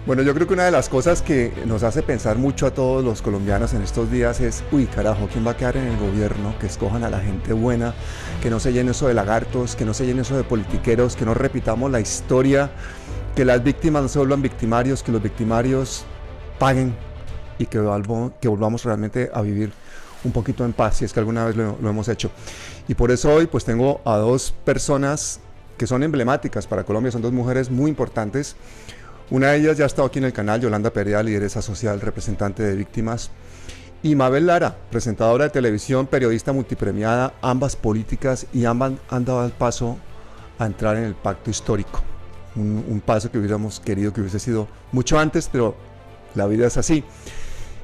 Bueno, yo creo que una de las cosas que nos hace pensar mucho a todos los colombianos en estos días es, uy, carajo, ¿quién va a quedar en el gobierno? Que escojan a la gente buena, que no se llene eso de lagartos, que no se llene eso de politiqueros, que no repitamos la historia, que las víctimas no se vuelvan victimarios, que los victimarios paguen y que volvamos realmente a vivir un poquito en paz, si es que alguna vez lo hemos hecho. Y por eso hoy pues tengo a dos personas que son emblemáticas para Colombia, son dos mujeres muy importantes. Una de ellas ya ha estado aquí en el canal, Yolanda Perea, lideresa social, representante de víctimas. Y Mabel Lara, presentadora de televisión, periodista multipremiada, ambas políticas y ambas han dado el paso a entrar en el pacto histórico. Un paso que hubiéramos querido que hubiese sido mucho antes, pero la vida es así.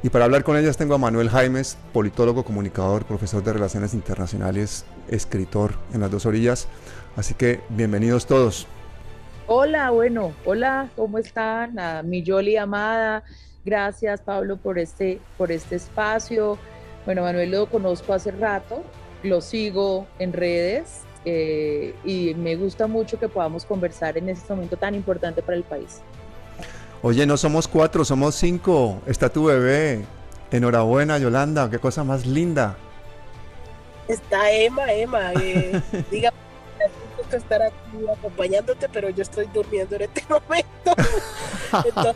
Y para hablar con ellas tengo a Manuel Jaimes, politólogo, comunicador, profesor de Relaciones Internacionales, escritor en Las Dos Orillas. Así que bienvenidos todos. Hola, bueno, hola, ¿cómo están? A mi Yoli amada, gracias Pablo por este espacio. Bueno, Manuel lo conozco hace rato, lo sigo en redes y me gusta mucho que podamos conversar en este momento tan importante para el país. Oye, no somos cuatro, somos cinco. Está tu bebé. Enhorabuena, Yolanda, qué cosa más linda. Está Emma, diga, me gusta estar aquí acompañándote, pero yo estoy durmiendo en este momento. Entonces,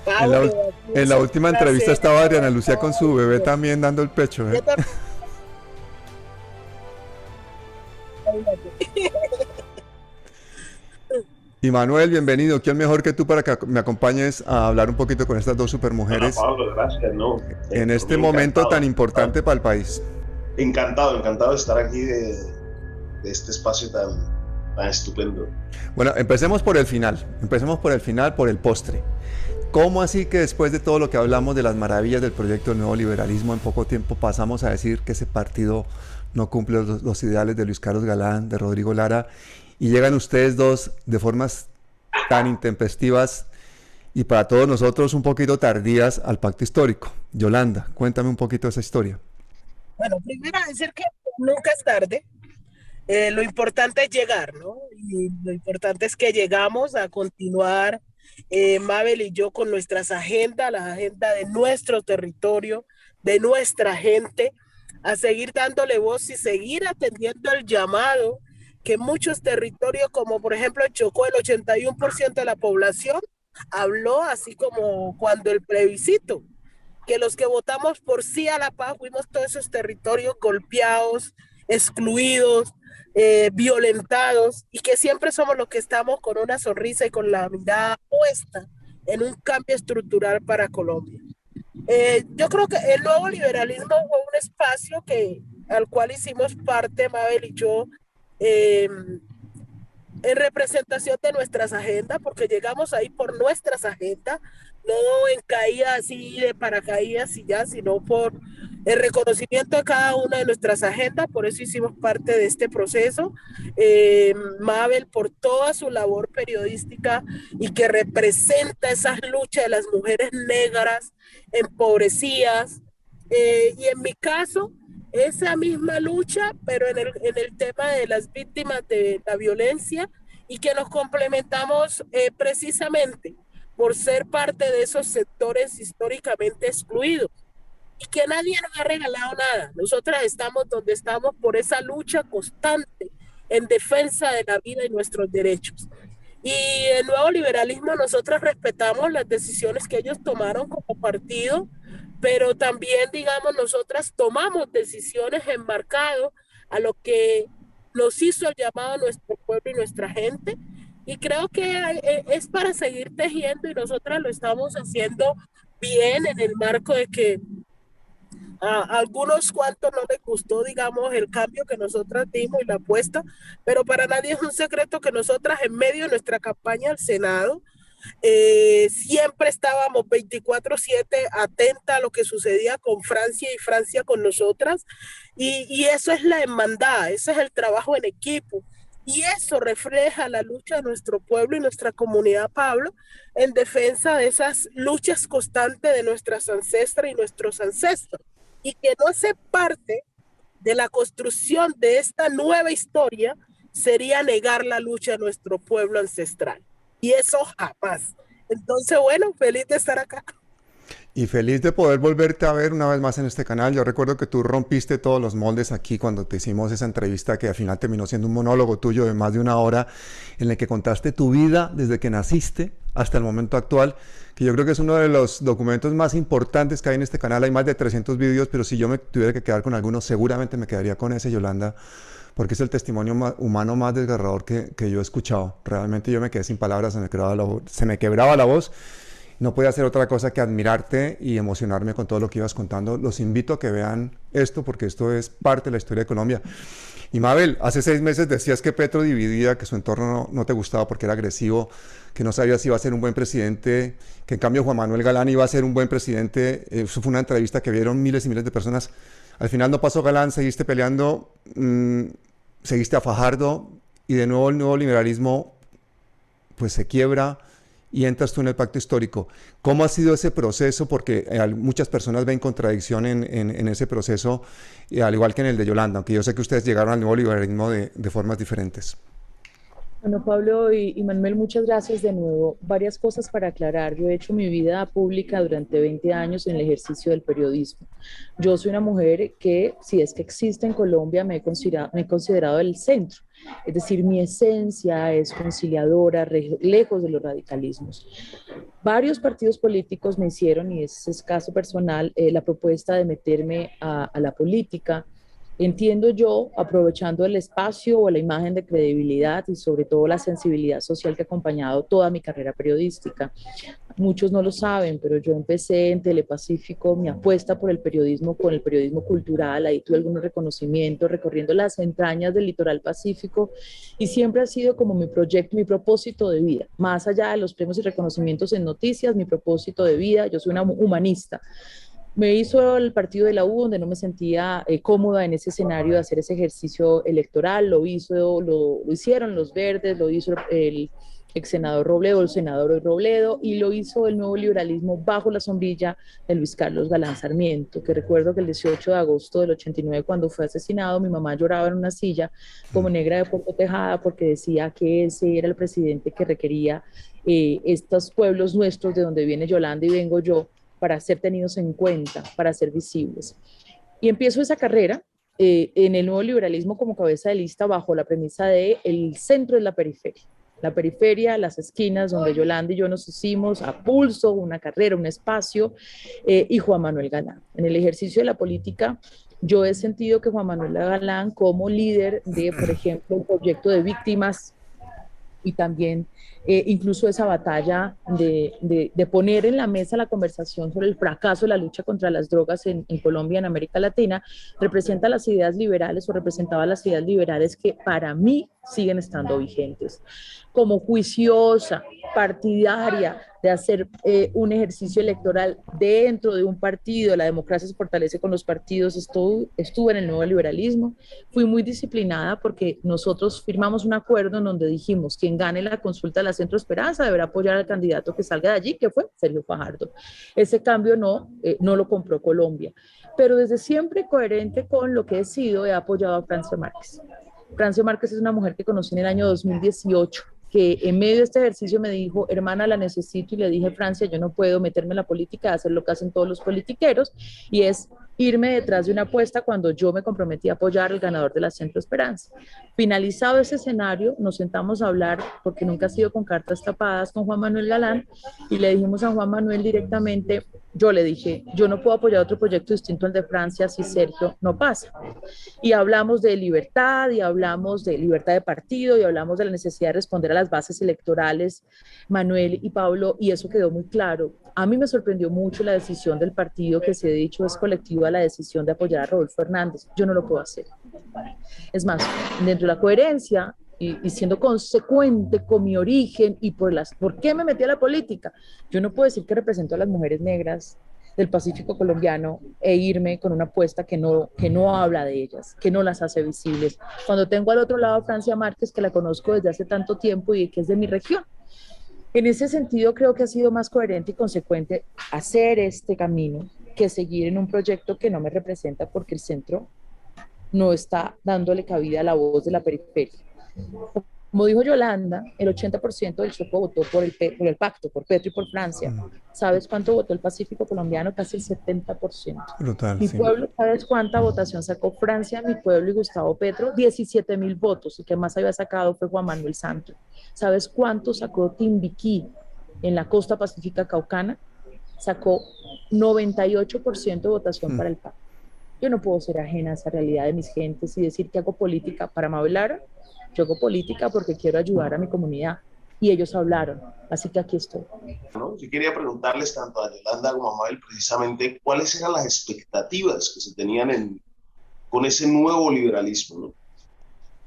En la, Pablo, en es la un última entrevista placer estaba estar Adriana Lucía acá. con su bebé también dando el pecho, ¿eh? Yo también, Y Manuel, bienvenido. ¿Quién mejor que tú para que me acompañes a hablar un poquito con estas dos Hola supermujeres Pablo, gracias, no, en por este mí momento tan encantado, importante para el país? encantado de estar aquí de este espacio tan estupendo. Bueno, empecemos por el final, por el postre. ¿Cómo así que después de todo lo que hablamos de las maravillas del proyecto del nuevo liberalismo, en poco tiempo pasamos a decir que ese partido no cumple los ideales de Luis Carlos Galán, de Rodrigo Lara, y llegan ustedes dos de formas tan intempestivas y para todos nosotros un poquito tardías al pacto histórico? Yolanda, cuéntame un poquito esa historia. bueno, primero decir que nunca es tarde. Lo importante es llegar, ¿no? Y lo importante es que llegamos a continuar, Mabel y yo, con nuestras agendas, las agendas de nuestro territorio, de nuestra gente, a seguir dándole voz y seguir atendiendo el llamado que muchos territorios, como por ejemplo en Chocó, el 81% de la población habló, así como cuando el plebiscito, que los que votamos por sí a la paz fuimos todos esos territorios golpeados, excluidos, violentados, y que siempre somos los que estamos con una sonrisa y con la mirada puesta en un cambio estructural para Colombia. Yo creo que el nuevo liberalismo fue un espacio al cual hicimos parte, Mabel y yo, eh, en representación de nuestras agendas, porque llegamos ahí por nuestras agendas, no en caída así de paracaídas y ya, sino por el reconocimiento de cada una de nuestras agendas. Por eso hicimos parte de este proceso. Mabel, por toda su labor periodística y que representa esas luchas de las mujeres negras, empobrecidas, y en mi caso, esa misma lucha, pero en el tema de las víctimas de la violencia, y que nos complementamos, precisamente por ser parte de esos sectores históricamente excluidos y que nadie nos ha regalado nada. Nosotras estamos donde estamos por esa lucha constante en defensa de la vida y nuestros derechos. Y el nuevo liberalismo, nosotros respetamos las decisiones que ellos tomaron como partido, pero también, digamos, nosotras tomamos decisiones enmarcado a lo que nos hizo el llamado a nuestro pueblo y nuestra gente. Y creo que es para seguir tejiendo y nosotras lo estamos haciendo bien en el marco de que a algunos cuantos no les gustó, digamos, el cambio que nosotras dimos y la apuesta, pero para nadie es un secreto que nosotras en medio de nuestra campaña al Senado, siempre estábamos 24/7 atenta a lo que sucedía con Francia y Francia con nosotras, y eso es la hermandad, ese es el trabajo en equipo. Y eso refleja la lucha de nuestro pueblo y nuestra comunidad, Pablo, en defensa de esas luchas constantes de nuestras ancestras y nuestros ancestros. Y que no se parte de la construcción de esta nueva historia sería negar la lucha de nuestro pueblo ancestral. y eso jamás. Entonces, bueno, feliz de estar acá. Y feliz de poder volverte a ver una vez más en este canal. Yo recuerdo que tú rompiste todos los moldes aquí cuando te hicimos esa entrevista que al final terminó siendo un monólogo tuyo de más de una hora en el que contaste tu vida desde que naciste hasta el momento actual, que yo creo que es uno de los documentos más importantes que hay en este canal. Hay más de 300 vídeos, pero si yo me tuviera que quedar con algunos, seguramente me quedaría con ese, Yolanda, porque es el testimonio humano más desgarrador que yo he escuchado. Realmente yo me quedé sin palabras, se me quebraba la voz. No podía hacer otra cosa que admirarte y emocionarme con todo lo que ibas contando. Los invito a que vean esto porque esto es parte de la historia de Colombia. Y Mabel, hace 6 meses decías que Petro dividía, que su entorno no te gustaba porque era agresivo, que no sabías si iba a ser un buen presidente, que en cambio Juan Manuel Galán iba a ser un buen presidente. Eso fue una entrevista que vieron miles y miles de personas. Al final no pasó Galán, seguiste peleando, seguiste a Fajardo y de nuevo el nuevo liberalismo pues se quiebra y entras tú en el pacto histórico. ¿Cómo ha sido ese proceso? Porque muchas personas ven contradicción en ese proceso, al igual que en el de Yolanda, aunque yo sé que ustedes llegaron al nuevo liberalismo de formas diferentes. Bueno, Pablo y Manuel, muchas gracias de nuevo. Varias cosas para aclarar. Yo he hecho mi vida pública durante 20 años en el ejercicio del periodismo. Yo soy una mujer que, si es que existe en Colombia, me he considerado del centro. Es decir, mi esencia es conciliadora, lejos de los radicalismos. Varios partidos políticos me hicieron, y ese es caso personal, la propuesta de meterme a la política. Entiendo yo, aprovechando el espacio o la imagen de credibilidad y sobre todo la sensibilidad social que ha acompañado toda mi carrera periodística. Muchos no lo saben, pero yo empecé en Telepacífico mi apuesta por el periodismo con el periodismo cultural. Ahí tuve algunos reconocimientos recorriendo las entrañas del litoral pacífico y siempre ha sido como mi proyecto, mi propósito de vida. Más allá de los premios y reconocimientos en noticias, mi propósito de vida, yo soy una humanista. Me hizo el partido de la U, donde no me sentía cómoda en ese escenario de hacer ese ejercicio electoral. Lo hicieron los verdes, lo hizo el ex senador Robledo, el senador hoy Robledo, y lo hizo el nuevo liberalismo bajo la sombrilla de Luis Carlos Galán Sarmiento, que recuerdo que el 18 de agosto del 89, cuando fue asesinado, mi mamá lloraba en una silla como negra de Puerto Tejada porque decía que ese era el presidente que requería estos pueblos nuestros de donde viene Yolanda y vengo yo, para ser tenidos en cuenta, para ser visibles. Y empiezo esa carrera en el nuevo liberalismo como cabeza de lista bajo la premisa de el centro es la periferia. La periferia, las esquinas donde Yolanda y yo nos hicimos a pulso, una carrera, un espacio, y Juan Manuel Galán. En el ejercicio de la política, yo he sentido que Juan Manuel Galán, como líder de, por ejemplo, el proyecto de víctimas y también incluso esa batalla de poner en la mesa la conversación sobre el fracaso de la lucha contra las drogas en Colombia, en América Latina, representa las ideas liberales o representaba las ideas liberales que para mí siguen estando vigentes. Como juiciosa, partidaria de hacer un ejercicio electoral dentro de un partido, la democracia se fortalece con los partidos, estuve en el nuevo liberalismo, fui muy disciplinada porque nosotros firmamos un acuerdo en donde dijimos, quien gane la consulta de la Centro Esperanza deberá apoyar al candidato que salga de allí, que fue Sergio Fajardo. Ese cambio no lo compró Colombia, pero desde siempre coherente con lo que he sido, he apoyado a Francia Márquez. Francia Márquez es una mujer que conocí en el año 2018, que en medio de este ejercicio me dijo, hermana, la necesito, y le dije, Francia, yo no puedo meterme en la política, hacer lo que hacen todos los politiqueros, y es irme detrás de una apuesta cuando yo me comprometí a apoyar al ganador de la Centro Esperanza. Finalizado ese escenario, nos sentamos a hablar, porque nunca ha sido con cartas tapadas, con Juan Manuel Galán, y le dijimos a Juan Manuel directamente, yo le dije, yo no puedo apoyar otro proyecto distinto al de Francia si Sergio no pasa. Y hablamos de libertad, y hablamos de libertad de partido, y hablamos de la necesidad de responder a las bases electorales, Manuel y Pablo, y eso quedó muy claro. A mí me sorprendió mucho la decisión del partido, que se ha dicho es colectiva, la decisión de apoyar a Rodolfo Hernández. Yo no lo puedo hacer. Es más, dentro de la coherencia y siendo consecuente con mi origen y por qué me metí a la política, yo no puedo decir que represento a las mujeres negras del Pacífico colombiano e irme con una apuesta que no habla de ellas, que no las hace visibles. Cuando tengo al otro lado a Francia Márquez, que la conozco desde hace tanto tiempo y que es de mi región. En ese sentido, creo que ha sido más coherente y consecuente hacer este camino que seguir en un proyecto que no me representa, porque el centro no está dándole cabida a la voz de la periferia. Como dijo Yolanda, el 80% del Chocó votó por el pacto, por Petro y por Francia. ¿Sabes cuánto votó el Pacífico colombiano? Casi el 70%. Brutal, Mi sí. pueblo, ¿sabes cuánta votación sacó Francia, mi pueblo y Gustavo Petro? 17.000 votos. Y que más había sacado fue Juan Manuel Santos. ¿Sabes cuánto sacó Timbiquí en la costa pacífica caucana? Sacó 98% de votación para el pacto. Yo no puedo ser ajena a esa realidad de mis gentes y decir que hago política para Mabel Lara. Yo hago política porque quiero ayudar a mi comunidad y ellos hablaron, así que aquí estoy. ¿No? Yo quería preguntarles tanto a Yolanda como a Mabel precisamente cuáles eran las expectativas que se tenían con ese nuevo liberalismo, ¿no?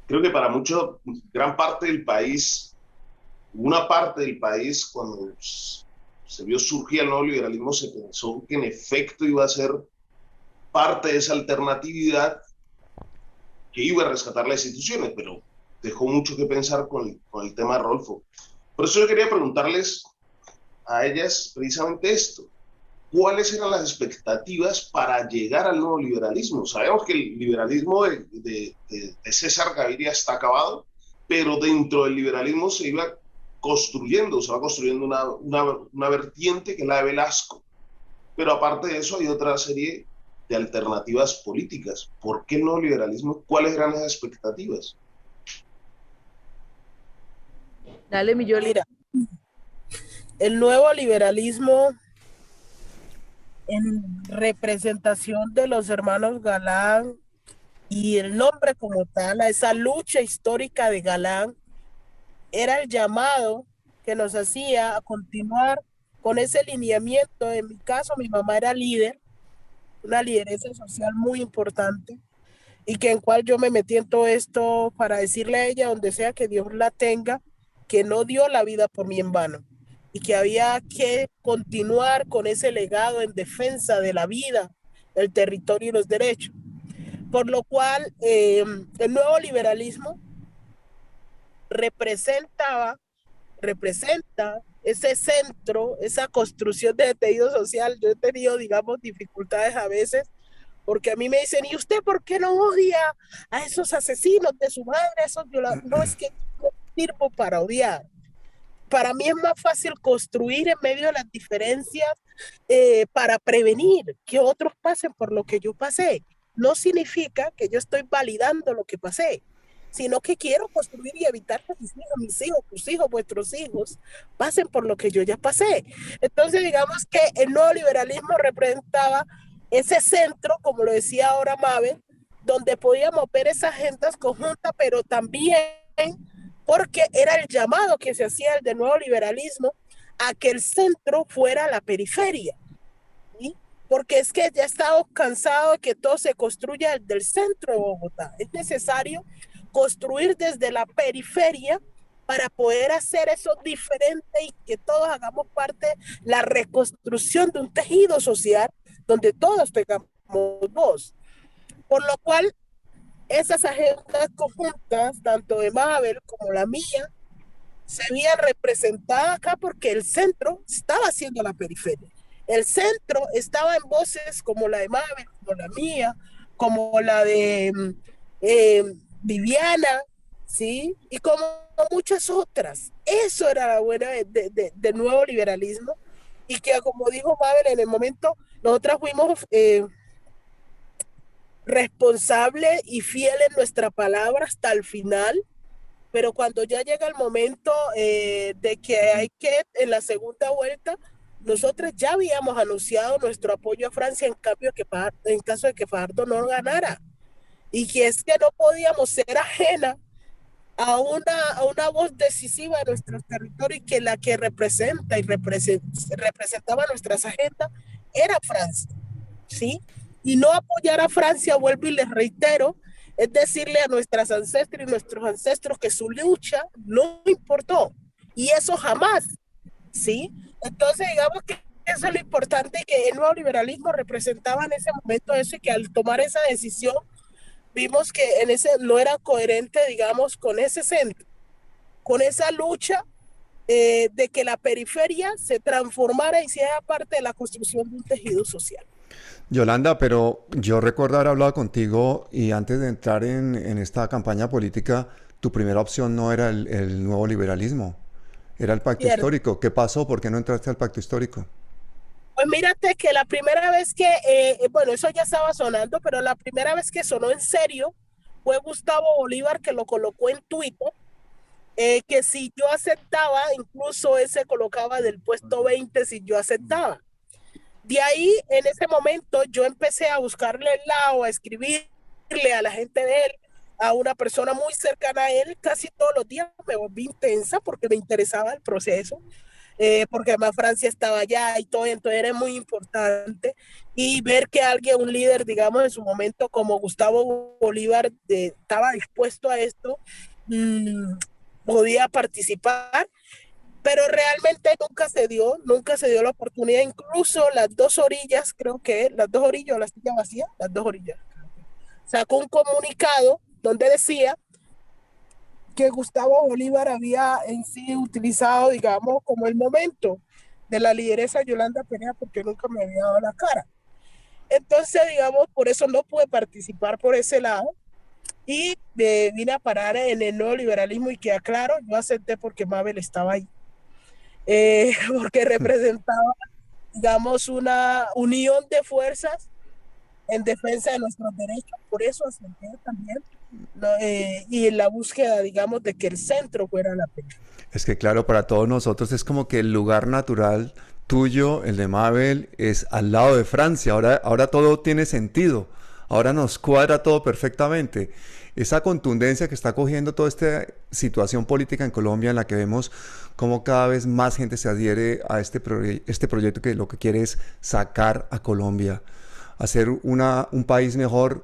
Creo que para gran parte del país, una parte del país, cuando se vio surgir el nuevo liberalismo, se pensó que en efecto iba a ser parte de esa alternatividad que iba a rescatar las instituciones, pero dejó mucho que pensar con el tema de Rodolfo. Por eso yo quería preguntarles a ellas precisamente esto. ¿Cuáles eran las expectativas para llegar al nuevo liberalismo? Sabemos que el liberalismo de César Gaviria está acabado, pero dentro del liberalismo se va construyendo una vertiente que es la de Velasco. Pero aparte de eso hay otra serie de alternativas políticas. ¿Por qué el nuevo liberalismo? ¿Cuáles eran las expectativas? Dale, mi Yoli. Mira, el nuevo liberalismo en representación de los hermanos Galán y el nombre como tal, a esa lucha histórica de Galán, era el llamado que nos hacía a continuar con ese lineamiento. En mi caso, mi mamá era líder, una lideresa social muy importante, y que en cual yo me metí en todo esto para decirle a ella, donde sea que Dios la tenga, que no dio la vida por mí en vano y que había que continuar con ese legado en defensa de la vida, el territorio y los derechos. Por lo cual, el nuevo liberalismo representa ese centro, esa construcción de tejido social. Yo he tenido, digamos, dificultades a veces, porque a mí me dicen, ¿y usted por qué no odia a esos asesinos de su madre, a esos violadores? No, es que no sirvo para odiar. Para mí es más fácil construir en medio de las diferencias para prevenir que otros pasen por lo que yo pasé. No significa que yo estoy validando lo que pasé, sino que quiero construir y evitar que mis hijos, tus hijos, vuestros hijos pasen por lo que yo ya pasé. Entonces, digamos que el nuevo liberalismo representaba ese centro, como lo decía ahora Mabel, donde podíamos ver esas agendas conjuntas, pero también porque era el llamado que se hacía del nuevo liberalismo a que el centro fuera la periferia, ¿sí? Porque es que ya estamos cansados de que todo se construya del centro de Bogotá. Es necesario construir desde la periferia para poder hacer eso diferente y que todos hagamos parte de la reconstrucción de un tejido social donde todos tengamos voz. Por lo cual, esas agendas conjuntas, tanto de Mabel como la mía, se veían representadas acá porque el centro estaba haciendo la periferia. El centro estaba en voces como la de Mabel, como la mía, como la de Viviana, ¿sí? Y como muchas otras. Eso era la buena del nuevo liberalismo, y que, como dijo Mabel, en el momento nosotras fuimos responsables y fieles en nuestra palabra hasta el final, pero cuando ya llega el momento de que hay que, en la segunda vuelta, nosotros ya habíamos anunciado nuestro apoyo a Francia en caso de que Fajardo no ganara, y que es que no podíamos ser ajena a una voz decisiva de nuestro territorio, y que la que representaba nuestras agendas era Francia, ¿sí? Y no apoyar a Francia, vuelvo y les reitero, es decirle a nuestras ancestras y nuestros ancestros que su lucha no importó, y eso jamás, ¿sí? Entonces, digamos que eso es lo importante, que el nuevo liberalismo representaba en ese momento eso, y que al tomar esa decisión vimos que en ese no era coherente, digamos, con ese centro, con esa lucha de que la periferia se transformara y sea parte de la construcción de un tejido social. Yolanda, pero yo recuerdo haber hablado contigo y antes de entrar en esta campaña política, tu primera opción no era el nuevo liberalismo, era el pacto Cierto. histórico. ¿Qué pasó? ¿Por qué no entraste al pacto histórico? Pues mírate que la primera vez que, bueno, eso ya estaba sonando, pero la primera vez que sonó en serio fue Gustavo Bolívar que lo colocó en Twitter, que si yo aceptaba, incluso él se colocaba del puesto 20 si yo aceptaba. De ahí, en ese momento, yo empecé a buscarle el lado, a escribirle a la gente de él, a una persona muy cercana a él, casi todos los días me volví intensa porque me interesaba el proceso, porque además Francia estaba allá y todo, entonces era muy importante. Y ver que alguien, un líder, digamos, en su momento como Gustavo Bolívar, estaba dispuesto a esto, mmm, podía participar, pero realmente nunca se dio la oportunidad, incluso las dos orillas, creo que las dos orillas, la silla vacía, las dos orillas, sacó un comunicado donde decía que Gustavo Bolívar había en sí utilizado, digamos, como el momento de la lideresa Yolanda Perea porque nunca me había dado la cara. Entonces, digamos, por eso no pude participar por ese lado y vine a parar en el nuevo liberalismo y queda claro, yo acepté porque Mabel estaba ahí. Porque representaba, digamos, una unión de fuerzas en defensa de nuestros derechos, por eso acepté también, ¿no? Y en la búsqueda, digamos, de que el centro fuera la pena. Es que claro, para todos nosotros es como que el lugar natural tuyo, el de Mabel, es al lado de Francia. Ahora todo tiene sentido. Ahora nos cuadra todo perfectamente. Esa contundencia que está cogiendo toda esta situación política en Colombia, en la que vemos cómo cada vez más gente se adhiere a este proyecto que lo que quiere es sacar a Colombia, hacer un país mejor,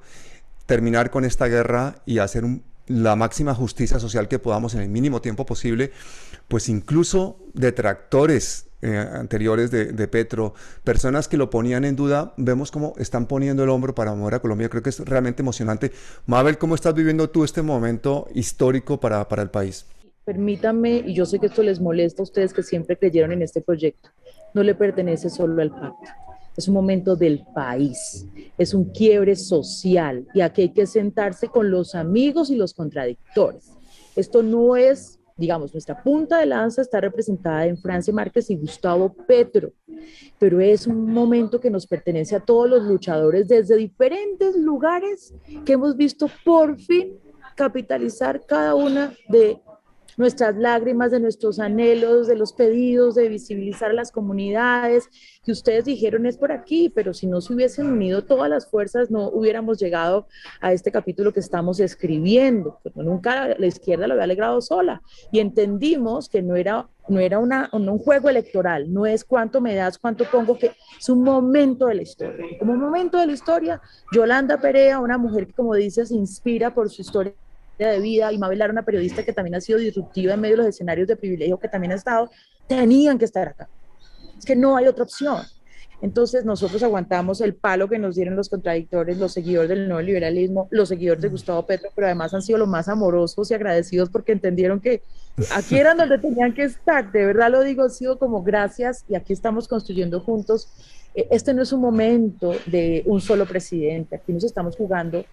terminar con esta guerra y hacer la máxima justicia social que podamos en el mínimo tiempo posible, pues incluso detractores anteriores de Petro, personas que lo ponían en duda, vemos cómo están poniendo el hombro para mover a Colombia. Creo que es realmente emocionante. Mabel, ¿cómo estás viviendo tú este momento histórico para el país? Permítanme, y yo sé que esto les molesta a ustedes que siempre creyeron en este proyecto, no le pertenece solo al pacto. Es un momento del país, es un quiebre social y aquí hay que sentarse con los amigos y los contradictores. Esto no es, digamos, nuestra punta de lanza está representada en Francia Márquez y Gustavo Petro, pero es un momento que nos pertenece a todos los luchadores desde diferentes lugares que hemos visto por fin capitalizar cada una de nuestras lágrimas, de nuestros anhelos, de los pedidos, de visibilizar a las comunidades, que ustedes dijeron es por aquí, pero si no se hubiesen unido todas las fuerzas no hubiéramos llegado a este capítulo que estamos escribiendo, pero nunca la izquierda lo había logrado sola, y entendimos que no era un juego electoral, no es cuánto me das, cuánto pongo, que es un momento de la historia. Como un momento de la historia, Yolanda Perea, una mujer que como dice se inspira por su historia de vida, y Mabel Lara, una periodista que también ha sido disruptiva en medio de los escenarios de privilegio que también ha estado, tenían que estar acá. Es que no hay otra opción. Entonces nosotros aguantamos el palo que nos dieron los contradictores, los seguidores del nuevo liberalismo, los seguidores de Gustavo Petro, pero además han sido los más amorosos y agradecidos porque entendieron que aquí eran donde tenían que estar. De verdad lo digo, ha sido como gracias y aquí estamos construyendo juntos. Este no es un momento de un solo presidente, aquí nos estamos jugando.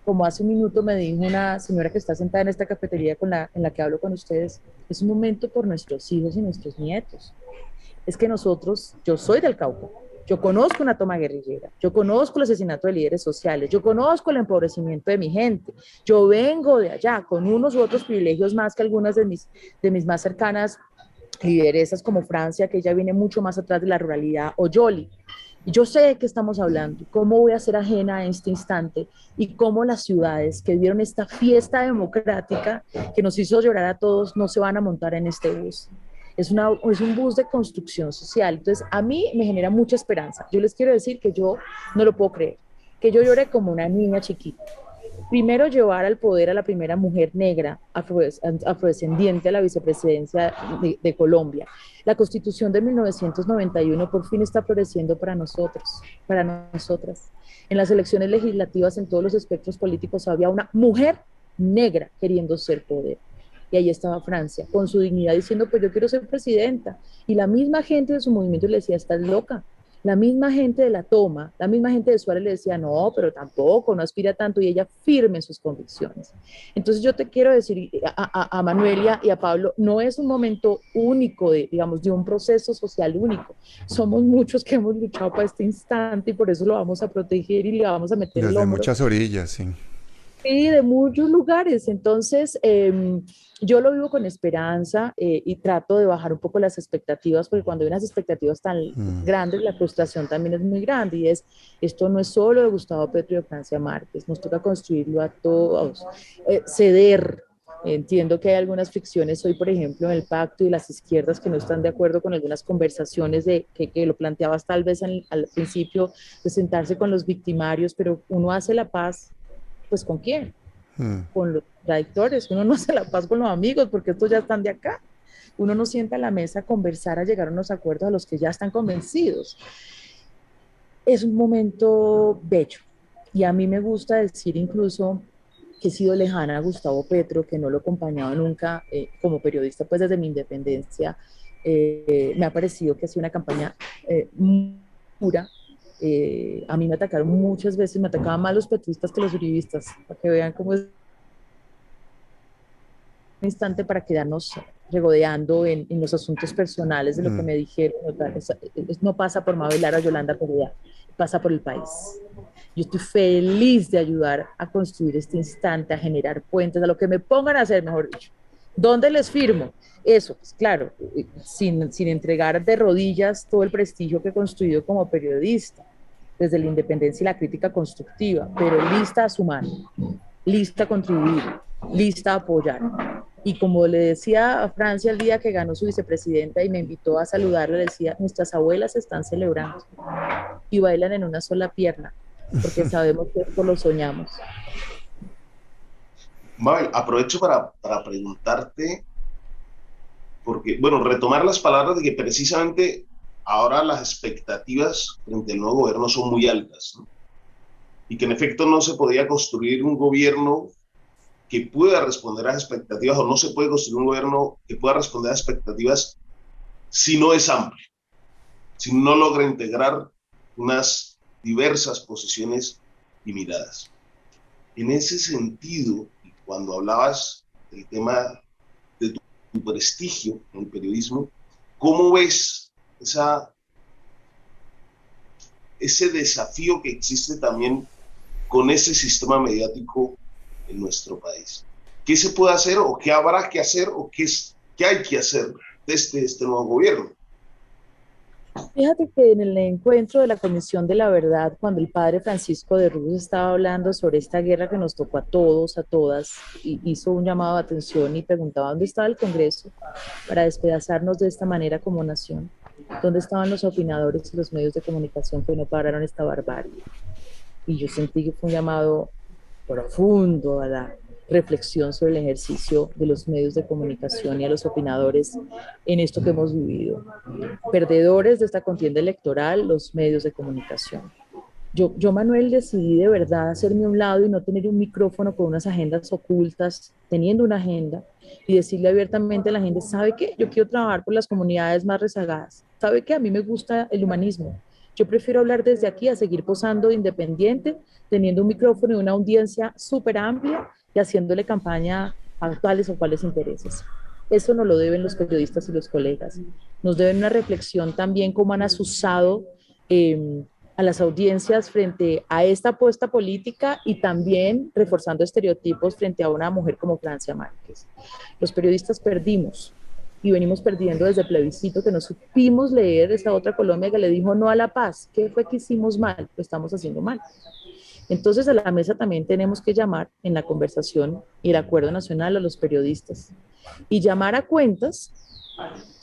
Como hace un minuto me dijo una señora que está sentada en esta cafetería en la que hablo con ustedes, es un momento por nuestros hijos y nuestros nietos. Es que nosotros, yo soy del Cauca, yo conozco una toma guerrillera, yo conozco el asesinato de líderes sociales, yo conozco el empobrecimiento de mi gente, yo vengo de allá con unos u otros privilegios más que algunas de mis más cercanas lideresas como Francia, que ella viene mucho más atrás de la ruralidad, o Yoli. Y yo sé de qué estamos hablando, cómo voy a ser ajena a este instante y cómo las ciudades que vieron esta fiesta democrática que nos hizo llorar a todos no se van a montar en este bus. Es un bus de construcción social. Entonces, a mí me genera mucha esperanza. Yo les quiero decir que yo no lo puedo creer, que yo lloré como una niña chiquita. Primero, llevar al poder a la primera mujer negra afrodescendiente a la vicepresidencia de Colombia. La Constitución de 1991 por fin está floreciendo para nosotros, para nosotras. En las elecciones legislativas en todos los espectros políticos había una mujer negra queriendo ser poder. Y ahí estaba Francia, con su dignidad, diciendo, pues yo quiero ser presidenta. Y la misma gente de su movimiento le decía, estás loca, La misma gente de la toma, la misma gente de Suárez le decía, no, pero tampoco, no aspira tanto, y ella firme en sus convicciones. Entonces yo te quiero decir a Manuelia y a Pablo, no es un momento único, de, digamos, de un proceso social único. Somos muchos que hemos luchado para este instante y por eso lo vamos a proteger y le vamos a meter el Desde hombro. muchas orillas, sí. Sí, de muchos lugares. Entonces, yo lo vivo con esperanza y trato de bajar un poco las expectativas, porque cuando hay unas expectativas tan Mm. grandes, la frustración también es muy grande. Y es, esto no es solo de Gustavo Petro y de Francia Márquez, nos toca construirlo a todos, ceder. Entiendo que hay algunas fricciones hoy, por ejemplo, en el pacto y las izquierdas que no están de acuerdo con algunas conversaciones que lo planteabas tal vez al principio, de sentarse con los victimarios, pero uno hace la paz pues ¿con quién? Mm. Con los contradictores. Uno no hace la paz con los amigos porque estos ya están de acá. Uno no sienta a la mesa a conversar, a llegar a unos acuerdos a los que ya están convencidos. Es un momento bello. Y a mí me gusta decir incluso que he sido lejana a Gustavo Petro, que no lo he acompañado nunca como periodista, pues desde mi independencia. Me ha parecido que ha sido una campaña muy pura. A mí me atacaron muchas veces, me atacaban más los petristas que los uribistas, para que vean cómo es un instante para quedarnos regodeando en los asuntos personales de lo que Mm. me dijeron. No pasa por Mabel Lara Yolanda Correa, pasa por el país. Yo estoy feliz de ayudar a construir este instante, a generar puentes, a lo que me pongan a hacer, mejor dicho. ¿Dónde les firmo? Eso, pues claro, sin entregar de rodillas todo el prestigio que he construido como periodista, desde la independencia y la crítica constructiva, pero lista a sumar, lista a contribuir, lista a apoyar. Y como le decía a Francia el día que ganó su vicepresidenta y me invitó a saludarla, le decía, nuestras abuelas están celebrando y bailan en una sola pierna, porque sabemos que esto lo soñamos. Mabel, aprovecho para preguntarte, porque, bueno, retomar las palabras de que precisamente ahora las expectativas frente al nuevo gobierno son muy altas, ¿no? Y que en efecto no se podía construir un gobierno que pueda responder a las expectativas, o no se puede construir un gobierno que pueda responder a expectativas si no es amplio, si no logra integrar unas diversas posiciones y miradas. En ese sentido, cuando hablabas del tema de tu prestigio en el periodismo, ¿cómo ves ese desafío que existe también con ese sistema mediático en nuestro país? ¿Qué se puede hacer o qué habrá que hacer o qué hay que hacer desde este nuevo gobierno? Fíjate que en el encuentro de la Comisión de la Verdad, cuando el padre Francisco de Ruz estaba hablando sobre esta guerra que nos tocó a todos, a todas, y hizo un llamado de atención y preguntaba dónde estaba el Congreso para despedazarnos de esta manera como nación, dónde estaban los opinadores y los medios de comunicación que no pararon esta barbarie. Y yo sentí que fue un llamado profundo a la reflexión sobre el ejercicio de los medios de comunicación y a los opinadores en esto que hemos vivido. Perdedores de esta contienda electoral, los medios de comunicación. Manuel, decidí de verdad hacerme a un lado y no tener un micrófono con unas agendas ocultas, teniendo una agenda y decirle abiertamente a la gente, ¿sabe qué? Yo quiero trabajar por las comunidades más rezagadas. ¿Sabe qué? A mí me gusta el humanismo. Yo prefiero hablar desde aquí a seguir posando independiente, teniendo un micrófono y una audiencia súper amplia y haciéndole campaña a tales o cuales intereses. Eso nos lo deben los periodistas y los colegas. Nos deben una reflexión también cómo han asusado a las audiencias frente a esta apuesta política y también reforzando estereotipos frente a una mujer como Francia Márquez. Los periodistas perdimos y venimos perdiendo desde el plebiscito que no supimos leer esa otra Colombia que le dijo no a la paz. ¿Qué fue que hicimos mal? Lo estamos haciendo mal. Entonces a la mesa también tenemos que llamar en la conversación y el acuerdo nacional a los periodistas y llamar a cuentas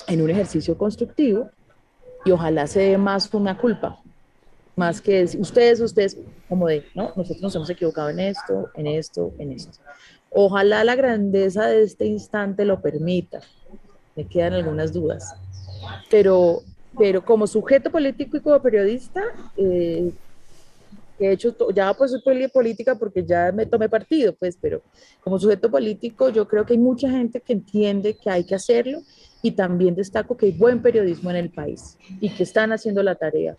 en un ejercicio constructivo y ojalá se dé más una culpa, más que ustedes, como de, no, nosotros nos hemos equivocado en esto, en esto, en esto. Ojalá la grandeza de este instante lo permita, me quedan algunas dudas, pero como sujeto político y como periodista, que he hecho, ya pues soy política porque ya me tomé partido, pues, pero como sujeto político yo creo que hay mucha gente que entiende que hay que hacerlo y también destaco que hay buen periodismo en el país y que están haciendo la tarea.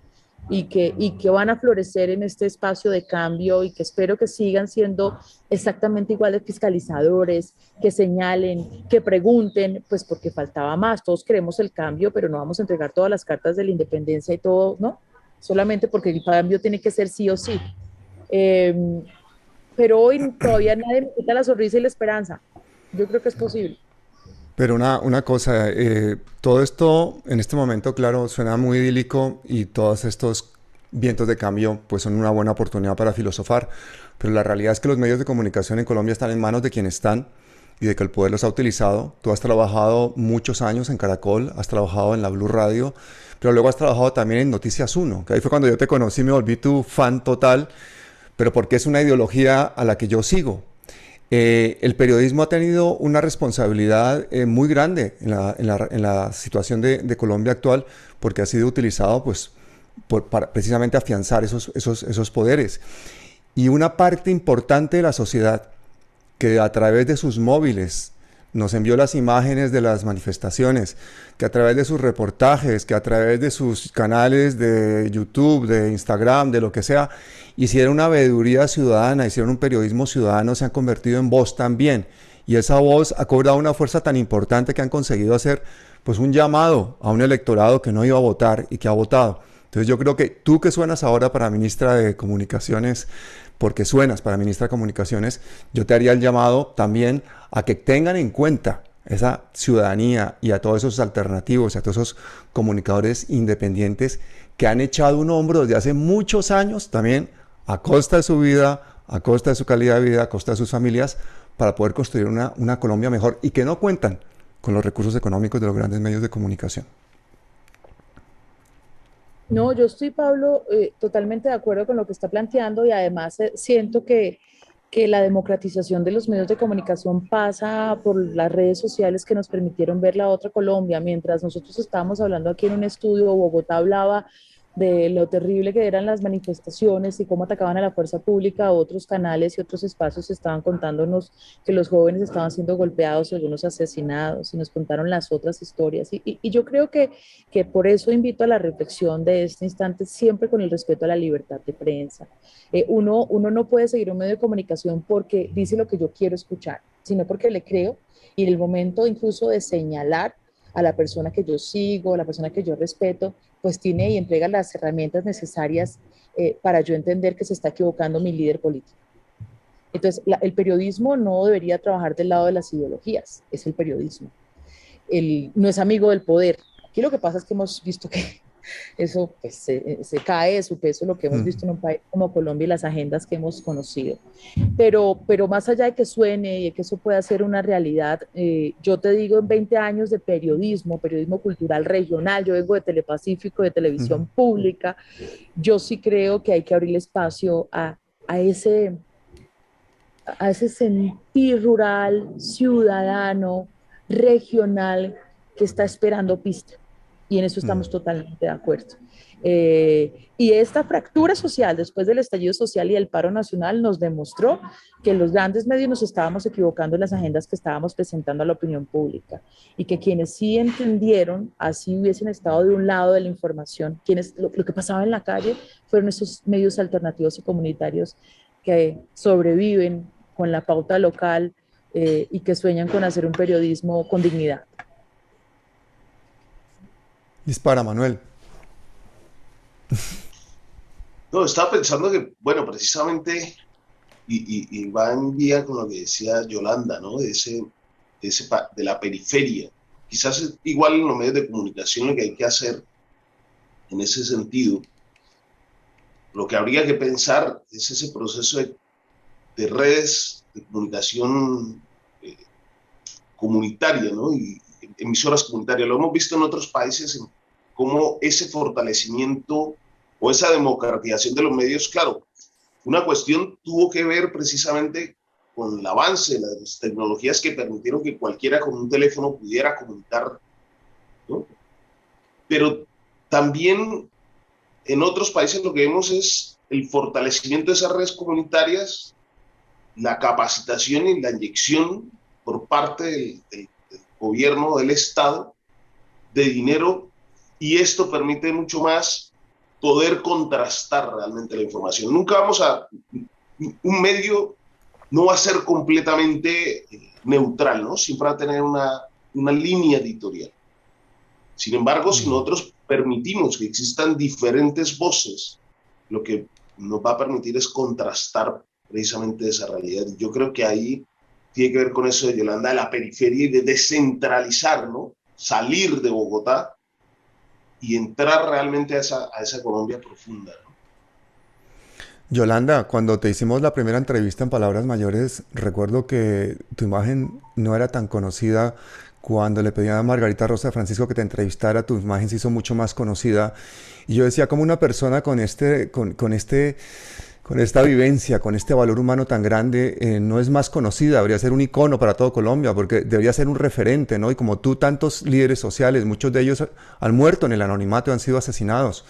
y que van a florecer en este espacio de cambio y que espero que sigan siendo exactamente igual de fiscalizadores, que señalen, que pregunten, pues porque faltaba más. Todos queremos el cambio, pero no vamos a entregar todas las cartas de la independencia y todo, ¿no? Solamente porque el cambio tiene que ser sí o sí. Eh, pero hoy todavía nadie me quita la sonrisa y la esperanza. Yo creo que es posible. Pero una cosa, todo esto en este momento, claro, suena muy idílico y todos estos vientos de cambio pues son una buena oportunidad para filosofar, pero la realidad es que los medios de comunicación en Colombia están en manos de quienes están y de que el poder los ha utilizado. Tú has trabajado muchos años en Caracol, has trabajado en la Blue Radio, pero luego has trabajado también en Noticias Uno, que ahí fue cuando yo te conocí, me volví tu fan total, pero porque es una ideología a la que yo sigo. El periodismo ha tenido una responsabilidad muy grande en la situación de Colombia actual porque ha sido utilizado pues, para precisamente afianzar esos poderes. Y una parte importante de la sociedad que a través de sus móviles nos envió las imágenes de las manifestaciones, que a través de sus reportajes, que a través de sus canales de YouTube, de Instagram, de lo que sea, hicieron una veeduría ciudadana, hicieron un periodismo ciudadano, se han convertido en voz también. Y esa voz ha cobrado una fuerza tan importante que han conseguido hacer pues un llamado a un electorado que no iba a votar y que ha votado. Entonces yo creo que tú que suenas ahora para ministra de Comunicaciones, porque suenas para ministra de Comunicaciones, yo te haría el llamado también a que tengan en cuenta esa ciudadanía y a todos esos alternativos, a todos esos comunicadores independientes que han echado un hombro desde hace muchos años también a costa de su vida, a costa de su calidad de vida, a costa de sus familias, para poder construir una Colombia mejor y que no cuentan con los recursos económicos de los grandes medios de comunicación. No, yo estoy, Pablo, totalmente de acuerdo con lo que está planteando y además siento que la democratización de los medios de comunicación pasa por las redes sociales que nos permitieron ver la otra Colombia. Mientras nosotros estábamos hablando aquí en un estudio, Bogotá hablaba de lo terrible que eran las manifestaciones y cómo atacaban a la fuerza pública, otros canales y otros espacios estaban contándonos que los jóvenes estaban siendo golpeados y algunos asesinados y nos contaron las otras historias. Y yo creo que por eso invito a la reflexión de este instante, siempre con el respeto a la libertad de prensa. Uno no puede seguir un medio de comunicación porque dice lo que yo quiero escuchar, sino porque le creo y en el momento incluso de señalar a la persona que yo sigo, a la persona que yo respeto, pues tiene y entrega las herramientas necesarias para yo entender que se está equivocando mi líder político. Entonces, el periodismo no debería trabajar del lado de las ideologías, es el periodismo. No es amigo del poder. Aquí lo que pasa es que hemos visto que eso pues, se cae de su peso, lo que hemos visto en un país como Colombia y las agendas que hemos conocido. Pero más allá de que suene y de que eso pueda ser una realidad, yo te digo, en 20 años de periodismo cultural regional, yo vengo de Telepacífico, de televisión pública, yo sí creo que hay que abrir espacio a ese sentir rural, ciudadano, regional, que está esperando pista. Y en eso estamos totalmente de acuerdo. Y esta fractura social, después del estallido social y el paro nacional, nos demostró que los grandes medios nos estábamos equivocando en las agendas que estábamos presentando a la opinión pública y que quienes sí entendieron, así hubiesen estado de un lado de la información, lo que pasaba en la calle fueron esos medios alternativos y comunitarios que sobreviven con la pauta local y que sueñan con hacer un periodismo con dignidad. Dispara, Manuel. No, estaba pensando que, bueno, precisamente, y va en vía con lo que decía Yolanda, ¿no? De la periferia. Quizás es igual en los medios de comunicación lo que hay que hacer en ese sentido. Lo que habría que pensar es ese proceso de redes de comunicación comunitaria, ¿no? Y emisoras comunitarias. Lo hemos visto en otros países, en cómo ese fortalecimiento o esa democratización de los medios, claro, una cuestión tuvo que ver precisamente con el avance de las tecnologías que permitieron que cualquiera con un teléfono pudiera comunicar, ¿no? Pero también en otros países lo que vemos es el fortalecimiento de esas redes comunitarias, la capacitación y la inyección por parte del gobierno, del Estado, de dinero, y esto permite mucho más poder contrastar realmente la información. Nunca vamos a... Un medio no va a ser completamente neutral, ¿no? Siempre va a tener una línea editorial. Sin embargo, si nosotros permitimos que existan diferentes voces, lo que nos va a permitir es contrastar precisamente esa realidad. Y yo creo que ahí tiene que ver con eso de Yolanda, de la periferia y de descentralizar, ¿no? Salir de Bogotá y entrar realmente a esa Colombia profunda, ¿no? Yolanda, cuando te hicimos la primera entrevista en Palabras Mayores, recuerdo que tu imagen no era tan conocida. Cuando le pedí a Margarita Rosa de Francisco que te entrevistara, tu imagen se hizo mucho más conocida. Y yo decía, como una persona con esta vivencia, con este valor humano tan grande, no es más conocida, debería ser un icono para todo Colombia, porque debería ser un referente, ¿no? Y como tú, tantos líderes sociales, muchos de ellos han muerto en el anonimato, han sido asesinados.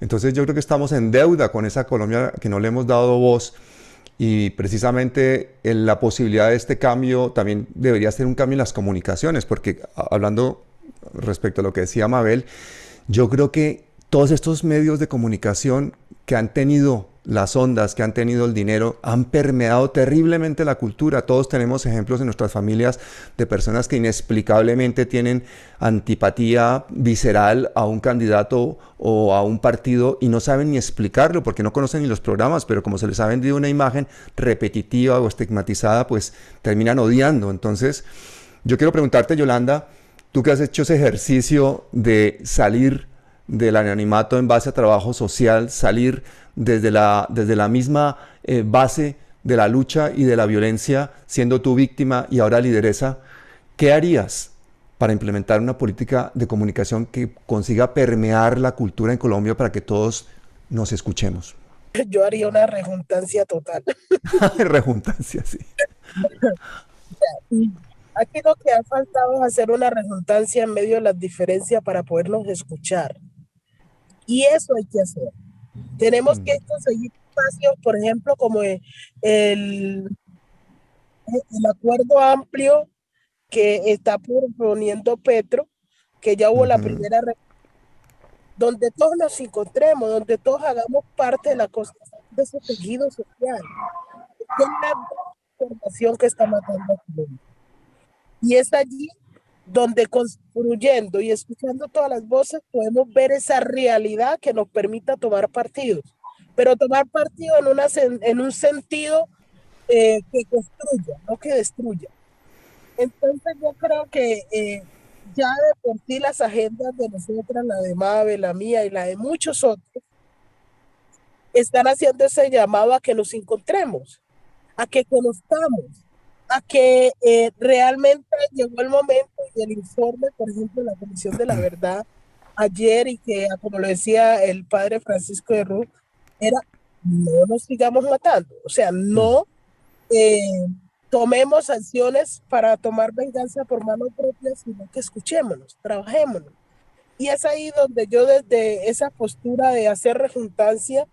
Entonces yo creo que estamos en deuda con esa Colombia que no le hemos dado voz, y precisamente la posibilidad de este cambio también debería ser un cambio en las comunicaciones, porque hablando respecto a lo que decía Mabel, yo creo que todos estos medios de comunicación que han tenido las ondas, que han tenido el dinero, han permeado terriblemente la cultura. Todos tenemos ejemplos en nuestras familias de personas que inexplicablemente tienen antipatía visceral a un candidato o a un partido y no saben ni explicarlo porque no conocen ni los programas, pero como se les ha vendido una imagen repetitiva o estigmatizada, pues terminan odiando. Entonces, yo quiero preguntarte, Yolanda, tú que has hecho ese ejercicio de salir del anonimato en base a trabajo social, salir desde la misma base de la lucha y de la violencia, siendo tú víctima y ahora lideresa, ¿qué harías para implementar una política de comunicación que consiga permear la cultura en Colombia para que todos nos escuchemos? Yo haría una rejuntancia total. Rejuntancia, sí. Aquí lo que ha faltado es hacer una rejuntancia en medio de las diferencias para podernos escuchar. Y eso hay que hacer. Tenemos que conseguir espacios, por ejemplo, como el acuerdo amplio que está proponiendo Petro, que ya hubo la primera, donde todos nos encontremos, donde todos hagamos parte de la construcción de ese tejido social. Es la transformación que está matando a Colombia. Y es allí donde construyendo y escuchando todas las voces podemos ver esa realidad que nos permita tomar partidos, pero tomar partido en un sentido que construya, no que destruya. Entonces yo creo que ya de por sí las agendas de nosotras, la de Mabel, la mía y la de muchos otros, están haciendo ese llamado a que nos encontremos, a que conozcamos, a que realmente llegó el momento y el informe, por ejemplo, de la Comisión de la Verdad ayer, y que, como lo decía el padre Francisco de Ruz, era no nos sigamos matando, o sea, no tomemos sanciones para tomar venganza por mano propia, sino que escuchémonos, trabajémonos. Y es ahí donde yo, desde esa postura de hacer rejuntancia,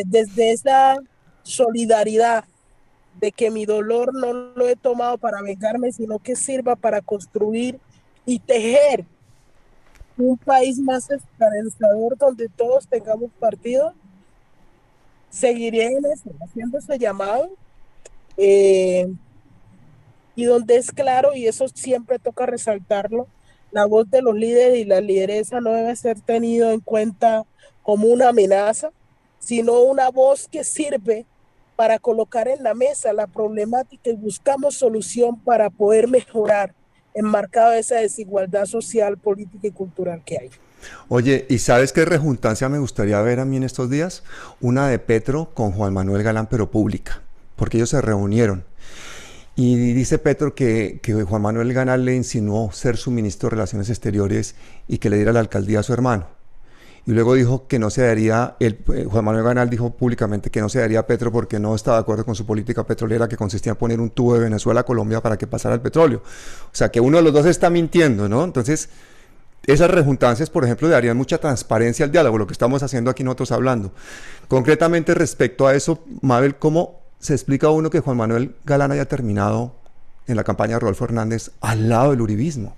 desde esa solidaridad, de que mi dolor no lo he tomado para vengarme, sino que sirva para construir y tejer un país más esperanzador donde todos tengamos partido, seguiré en eso, haciendo ese llamado, y donde es claro, y eso siempre toca resaltarlo, la voz de los líderes y la lideresa no debe ser tenido en cuenta como una amenaza, sino una voz que sirve para colocar en la mesa la problemática y buscamos solución para poder mejorar, enmarcado esa desigualdad social, política y cultural que hay. Oye, ¿y sabes qué rejuntancia me gustaría ver a mí en estos días? Una de Petro con Juan Manuel Galán, pero pública, porque ellos se reunieron. Y dice Petro que Juan Manuel Galán le insinuó ser su ministro de Relaciones Exteriores y que le diera la alcaldía a su hermano. Y luego dijo que no se daría, Juan Manuel Galán dijo públicamente que no se daría a Petro porque no estaba de acuerdo con su política petrolera, que consistía en poner un tubo de Venezuela a Colombia para que pasara el petróleo. O sea, que uno de los dos está mintiendo, ¿no? Entonces, esas rejuntancias, por ejemplo, darían mucha transparencia al diálogo, lo que estamos haciendo aquí nosotros hablando. Concretamente, respecto a eso, Mabel, ¿cómo se explica uno que Juan Manuel Galán haya terminado en la campaña de Rodolfo Hernández al lado del uribismo?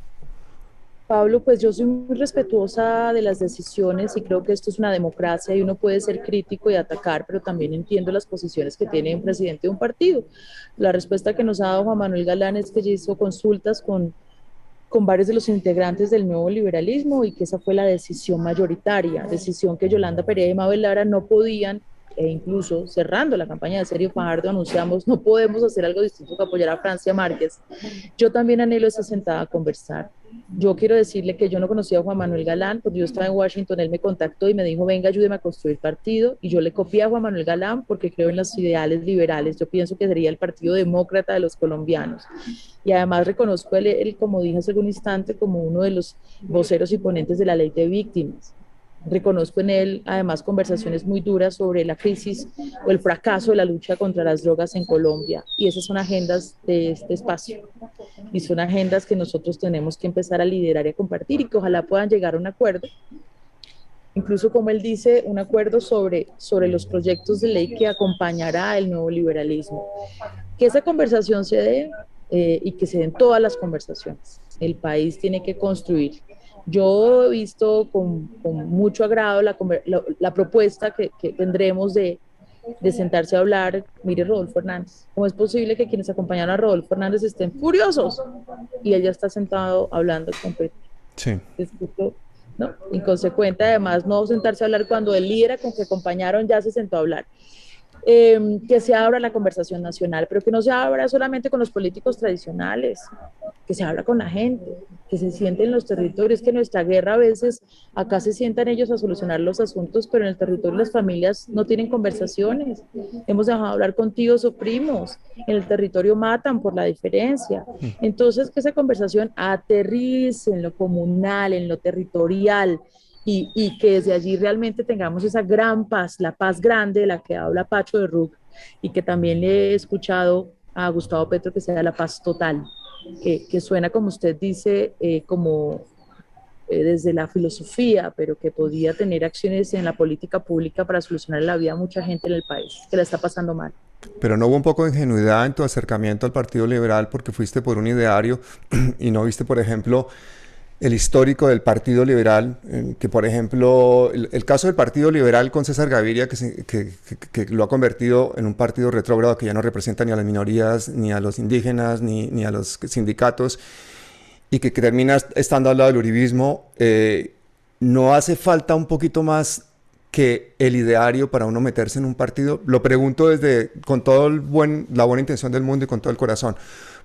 Pablo, pues yo soy muy respetuosa de las decisiones y creo que esto es una democracia y uno puede ser crítico y atacar, pero también entiendo las posiciones que tiene un presidente de un partido. La respuesta que nos ha dado Juan Manuel Galán es que hizo consultas con varios de los integrantes del nuevo liberalismo y que esa fue la decisión mayoritaria, decisión que Yolanda Pereira y Mabel Lara no podían, e incluso cerrando la campaña de Sergio Fajardo anunciamos no podemos hacer algo distinto que apoyar a Francia Márquez. Yo también anhelo estar sentada a conversar. Yo quiero decirle que yo no conocía a Juan Manuel Galán, porque yo estaba en Washington, él me contactó y me dijo, venga, ayúdeme a construir partido, y yo le copié a Juan Manuel Galán porque creo en los ideales liberales, yo pienso que sería el partido demócrata de los colombianos, y además reconozco él, como dije hace algún instante, como uno de los voceros y ponentes de la ley de víctimas. Reconozco en él además conversaciones muy duras sobre la crisis o el fracaso de la lucha contra las drogas en Colombia, y esas son agendas de este espacio y son agendas que nosotros tenemos que empezar a liderar y a compartir y que ojalá puedan llegar a un acuerdo, incluso como él dice, un acuerdo sobre los proyectos de ley que acompañará el nuevo liberalismo. Que esa conversación se dé y que se den todas las conversaciones. El país tiene que construir. Yo he visto con mucho agrado la propuesta que tendremos de sentarse a hablar. Mire, Rodolfo Hernández, ¿cómo es posible que quienes acompañaron a Rodolfo Hernández estén furiosos? Y él ya está sentado hablando con Petro. Sí. ¿No? Inconsecuente, además, no sentarse a hablar cuando el líder con que acompañaron ya se sentó a hablar. Que se abra la conversación nacional, pero que no se abra solamente con los políticos tradicionales, que se abra con la gente, que se siente en los territorios, que nuestra guerra a veces, acá se sientan ellos a solucionar los asuntos, pero en el territorio las familias no tienen conversaciones, hemos dejado de hablar con tíos o primos, en el territorio matan por la diferencia, entonces que esa conversación aterrice en lo comunal, en lo territorial, y que desde allí realmente tengamos esa gran paz, la paz grande de la que habla Pacho de Ruc, y que también le he escuchado a Gustavo Petro que sea la paz total, que suena como usted dice, como desde la filosofía, pero que podía tener acciones en la política pública para solucionar la vida a mucha gente en el país que la está pasando mal. Pero no hubo un poco de ingenuidad en tu acercamiento al Partido Liberal porque fuiste por un ideario y no viste, por ejemplo, el histórico del Partido Liberal, que por ejemplo, el caso del Partido Liberal con César Gaviria, que lo ha convertido en un partido retrógrado que ya no representa ni a las minorías, ni a los indígenas, ni a los sindicatos, y que termina estando al lado del uribismo, ¿no hace falta un poquito más que el ideario para uno meterse en un partido? Lo pregunto con toda la buena intención del mundo y con todo el corazón.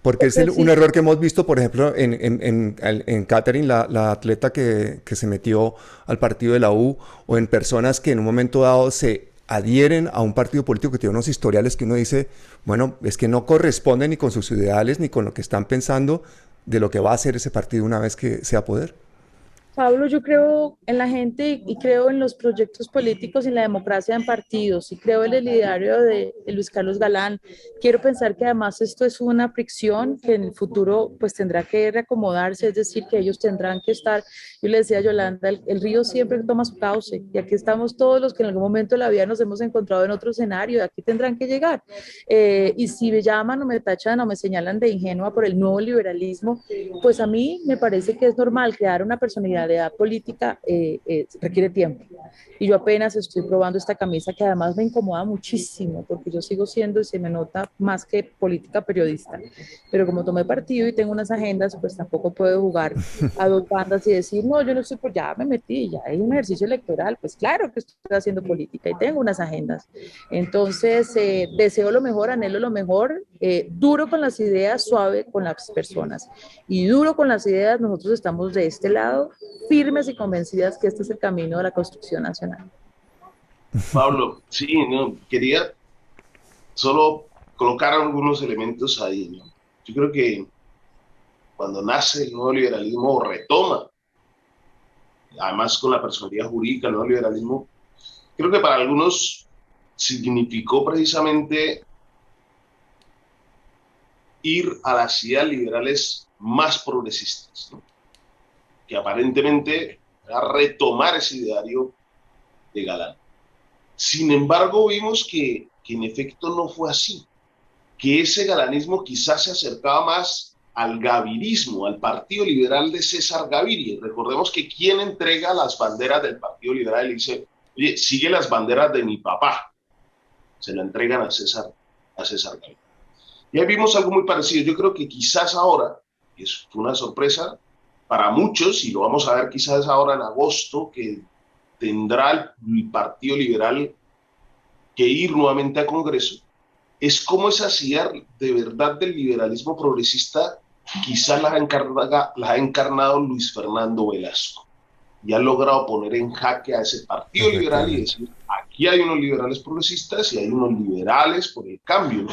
Porque es un error que hemos visto, por ejemplo, en Catherine, la atleta que se metió al partido de la U, o en personas que en un momento dado se adhieren a un partido político que tiene unos historiales que uno dice, bueno, es que no corresponden ni con sus ideales ni con lo que están pensando de lo que va a hacer ese partido una vez que sea poder. Pablo, yo creo en la gente y creo en los proyectos políticos y en la democracia en partidos y creo en el ideario de Luis Carlos Galán. Quiero pensar que además esto es una fricción que en el futuro pues tendrá que reacomodarse, es decir, que ellos tendrán que estar, yo le decía a Yolanda, el río siempre toma su cauce y aquí estamos todos los que en algún momento de la vida nos hemos encontrado en otro escenario y aquí tendrán que llegar. Y si me llaman o me tachan o me señalan de ingenua por el nuevo liberalismo, pues a mí me parece que es normal crear una personalidad política requiere tiempo. Y yo apenas estoy probando esta camisa que además me incomoda muchísimo porque yo sigo siendo y se me nota más que política periodista. Pero como tomé partido y tengo unas agendas, pues tampoco puedo jugar a dos bandas y decir, no, yo no estoy por ya me metí, ya hay un ejercicio electoral. Pues claro que estoy haciendo política y tengo unas agendas. Entonces, deseo lo mejor, anhelo lo mejor, duro con las ideas, suave con las personas. Y duro con las ideas, nosotros estamos de este lado, firmes y convencidas que este es el camino de la construcción nacional. Pablo, sí, no, quería solo colocar algunos elementos ahí, ¿no? Yo creo que cuando nace el nuevo liberalismo o retoma, además con la personalidad jurídica, el nuevo liberalismo, creo que para algunos significó precisamente ir a las ideas liberales más progresistas, ¿no? Que aparentemente era retomar ese ideario de Galán. Sin embargo, vimos que en efecto no fue así, que ese galanismo quizás se acercaba más al gavirismo, al Partido Liberal de César Gaviria. Recordemos que quien entrega las banderas del Partido Liberal le dice, oye, sigue las banderas de mi papá. Se la entregan a César Gaviria. Y ahí vimos algo muy parecido. Yo creo que quizás ahora, y es una sorpresa para muchos, y lo vamos a ver quizás ahora en agosto, que tendrá el Partido Liberal que ir nuevamente a Congreso, es como esa idea de verdad del liberalismo progresista quizás las ha encarnado Luis Fernando Velasco y ha logrado poner en jaque a ese Partido Liberal y decir, aquí hay unos liberales progresistas y hay unos liberales por el cambio, ¿no?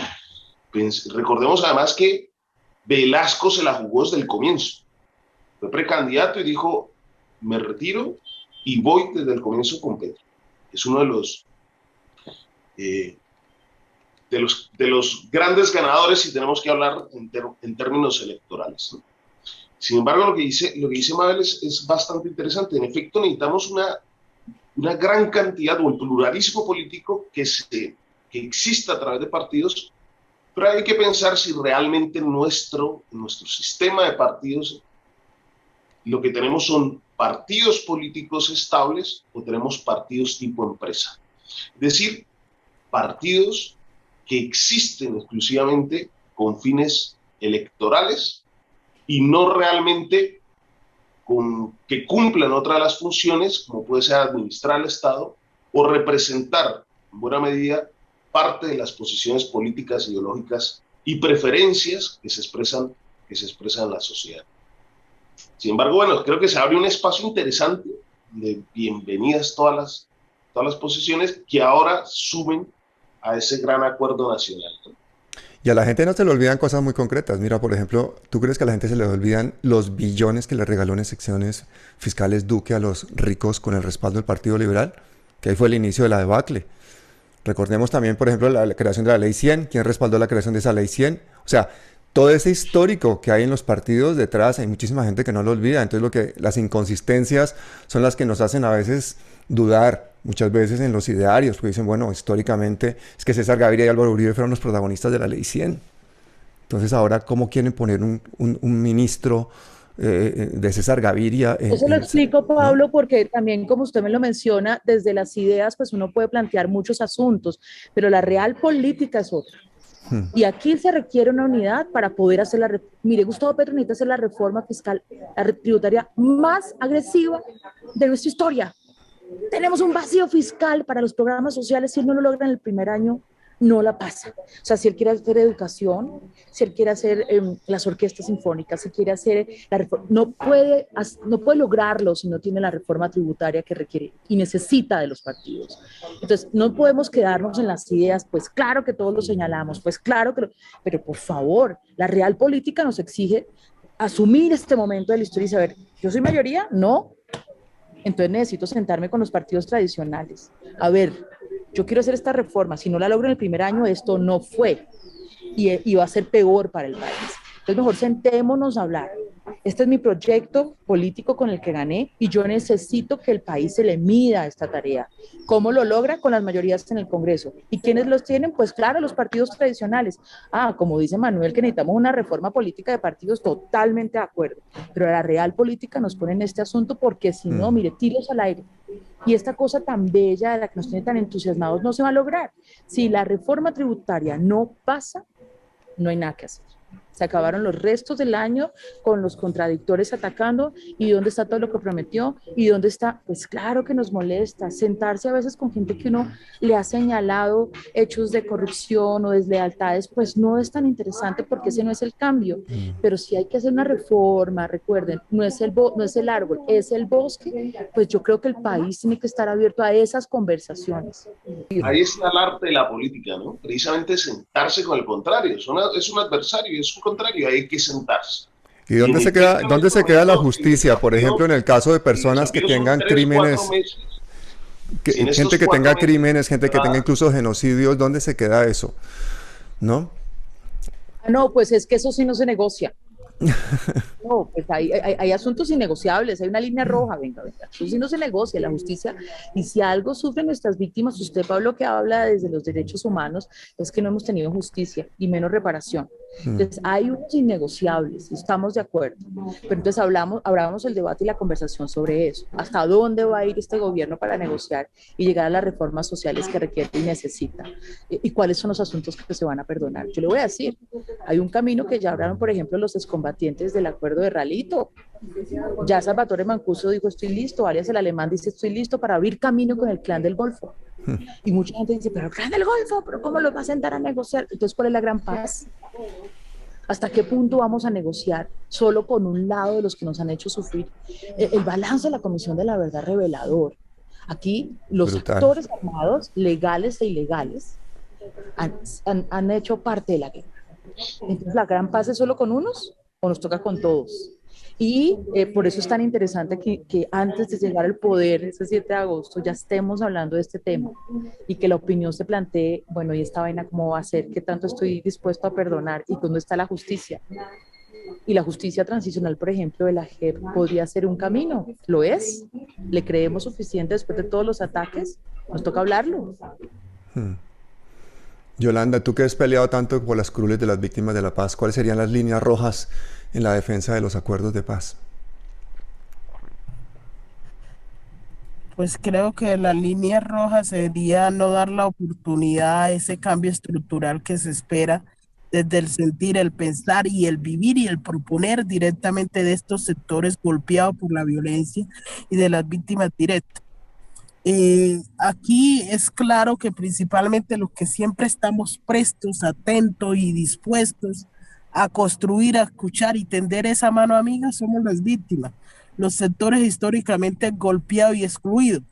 Recordemos además que Velasco se la jugó desde el comienzo, fue precandidato y dijo, me retiro y voy desde el comienzo con Petro. Es uno de los grandes ganadores si tenemos que hablar en términos electorales, ¿no? Sin embargo, lo que dice Mabel es bastante interesante. En efecto, necesitamos una gran cantidad, o el pluralismo político que exista a través de partidos, pero hay que pensar si realmente en nuestro sistema de partidos lo que tenemos son partidos políticos estables o tenemos partidos tipo empresa. Es decir, partidos que existen exclusivamente con fines electorales y no realmente que cumplan otra de las funciones, como puede ser administrar el Estado o representar en buena medida parte de las posiciones políticas, ideológicas y preferencias que se expresan en la sociedad. Sin embargo, bueno, creo que se abre un espacio interesante de bienvenidas todas las posiciones que ahora suben a ese gran acuerdo nacional, ¿no? Y a la gente no se le olvidan cosas muy concretas. Mira, por ejemplo, ¿tú crees que a la gente se le olvidan los billones que le regaló en excepciones fiscales Duque a los ricos con el respaldo del Partido Liberal? Que ahí fue el inicio de la debacle. Recordemos también, por ejemplo, la creación de la Ley 100. ¿Quién respaldó la creación de esa Ley 100? O sea, todo ese histórico que hay en los partidos detrás, hay muchísima gente que no lo olvida. Entonces, las inconsistencias son las que nos hacen a veces dudar muchas veces en los idearios, porque dicen, bueno, históricamente es que César Gaviria y Álvaro Uribe fueron los protagonistas de la Ley 100. Entonces ahora, ¿cómo quieren poner un ministro de César Gaviria? Eso lo explico, Pablo, ¿no? Porque también, como usted me lo menciona, desde las ideas, pues uno puede plantear muchos asuntos, pero la real política es otra. Y aquí se requiere una unidad para poder hacer mire, Gustavo Petro necesita hacer la reforma fiscal, la tributaria más agresiva de nuestra historia. Tenemos un vacío fiscal para los programas sociales. Si él no lo logra en el primer año, no la pasa. O sea, si él quiere hacer educación, si él quiere hacer las orquestas sinfónicas, si quiere hacer la reforma, no puede lograrlo si no tiene la reforma tributaria que requiere y necesita de los partidos. Entonces, no podemos quedarnos en las ideas, pues claro que todos lo señalamos, pues claro que pero por favor, la real política nos exige asumir este momento de la historia y saber, ¿yo soy mayoría? No. Entonces necesito sentarme con los partidos tradicionales. A ver, yo quiero hacer esta reforma. Si no la logro en el primer año, esto no fue. Y va a ser peor para el país. Entonces mejor sentémonos a hablar. Este es mi proyecto político con el que gané y yo necesito que el país se le mida a esta tarea. ¿Cómo lo logra? Con las mayorías en el Congreso. ¿Y quiénes los tienen? Pues claro, los partidos tradicionales. Como dice Manuel, que necesitamos una reforma política de partidos, totalmente de acuerdo. Pero la real política nos pone en este asunto porque si no, mire, tiros al aire. Y esta cosa tan bella de la que nos tiene tan entusiasmados no se va a lograr. Si la reforma tributaria no pasa, no hay nada que hacer. Se acabaron los restos del año con los contradictores atacando. ¿Y dónde está todo lo que prometió? ¿Y dónde está? Pues claro que nos molesta sentarse a veces con gente que uno le ha señalado hechos de corrupción o deslealtades, pues no es tan interesante porque ese no es el cambio. Pero si hay que hacer una reforma, recuerden, no es el árbol, es el bosque, pues yo creo que el país tiene que estar abierto a esas conversaciones. Ahí está el arte de la política, ¿no? Precisamente sentarse con el contrario. Es un adversario, es un contrario, hay que sentarse. ¿Y dónde se queda la justicia? Por ejemplo, en el caso de personas que tengan crímenes, gente que tenga crímenes, gente que tenga incluso genocidios, ¿dónde se queda eso? ¿No? No, pues es que eso sí no se negocia. No, pues hay asuntos innegociables, hay una línea roja, venga, venga. Eso sí no se negocia, la justicia. Y si algo sufren nuestras víctimas, usted, Pablo, que habla desde los derechos humanos, es que no hemos tenido justicia y menos reparación. Entonces, hay unos innegociables, estamos de acuerdo. Pero entonces hablábamos el debate y la conversación sobre eso. ¿Hasta dónde va a ir este gobierno para negociar y llegar a las reformas sociales que requiere y necesita? ¿Y cuáles son los asuntos que se van a perdonar? Yo le voy a decir, hay un camino que ya hablaron, por ejemplo, los excombatientes del acuerdo de Ralito. Ya Salvatore Mancuso dijo, estoy listo, Arias el Alemán dice, estoy listo para abrir camino con el Clan del Golfo. Y mucha gente dice, pero el Clan del Golfo, ¿pero cómo lo va a sentar a negociar? Entonces, ¿cuál es la gran paz? ¿Hasta qué punto vamos a negociar solo con un lado de los que nos han hecho sufrir? El balance de la Comisión de la Verdad revelador. Aquí los Brutal. actores armados, legales e ilegales, han hecho parte de la guerra. Entonces, ¿la gran paz es solo con unos o nos toca con todos? Y por eso es tan interesante que antes de llegar al poder, ese 7 de agosto, ya estemos hablando de este tema y que la opinión se plantee, bueno, ¿y esta vaina cómo va a ser? ¿Qué tanto estoy dispuesto a perdonar? ¿Y dónde está la justicia? Y la justicia transicional, por ejemplo, de la JEP podría ser un camino. ¿Lo es? ¿Le creemos suficiente después de todos los ataques? Nos toca hablarlo. Yolanda, tú que has peleado tanto por las curules de las víctimas de la paz, ¿cuáles serían las líneas rojas en la defensa de los acuerdos de paz? Pues creo que la línea roja sería no dar la oportunidad a ese cambio estructural que se espera desde el sentir, el pensar y el vivir y el proponer directamente de estos sectores golpeados por la violencia y de las víctimas directas. Aquí es claro que principalmente los que siempre estamos prestos, atentos y dispuestos a construir, a escuchar y tender esa mano amiga somos las víctimas, los sectores históricamente golpeados y excluidos.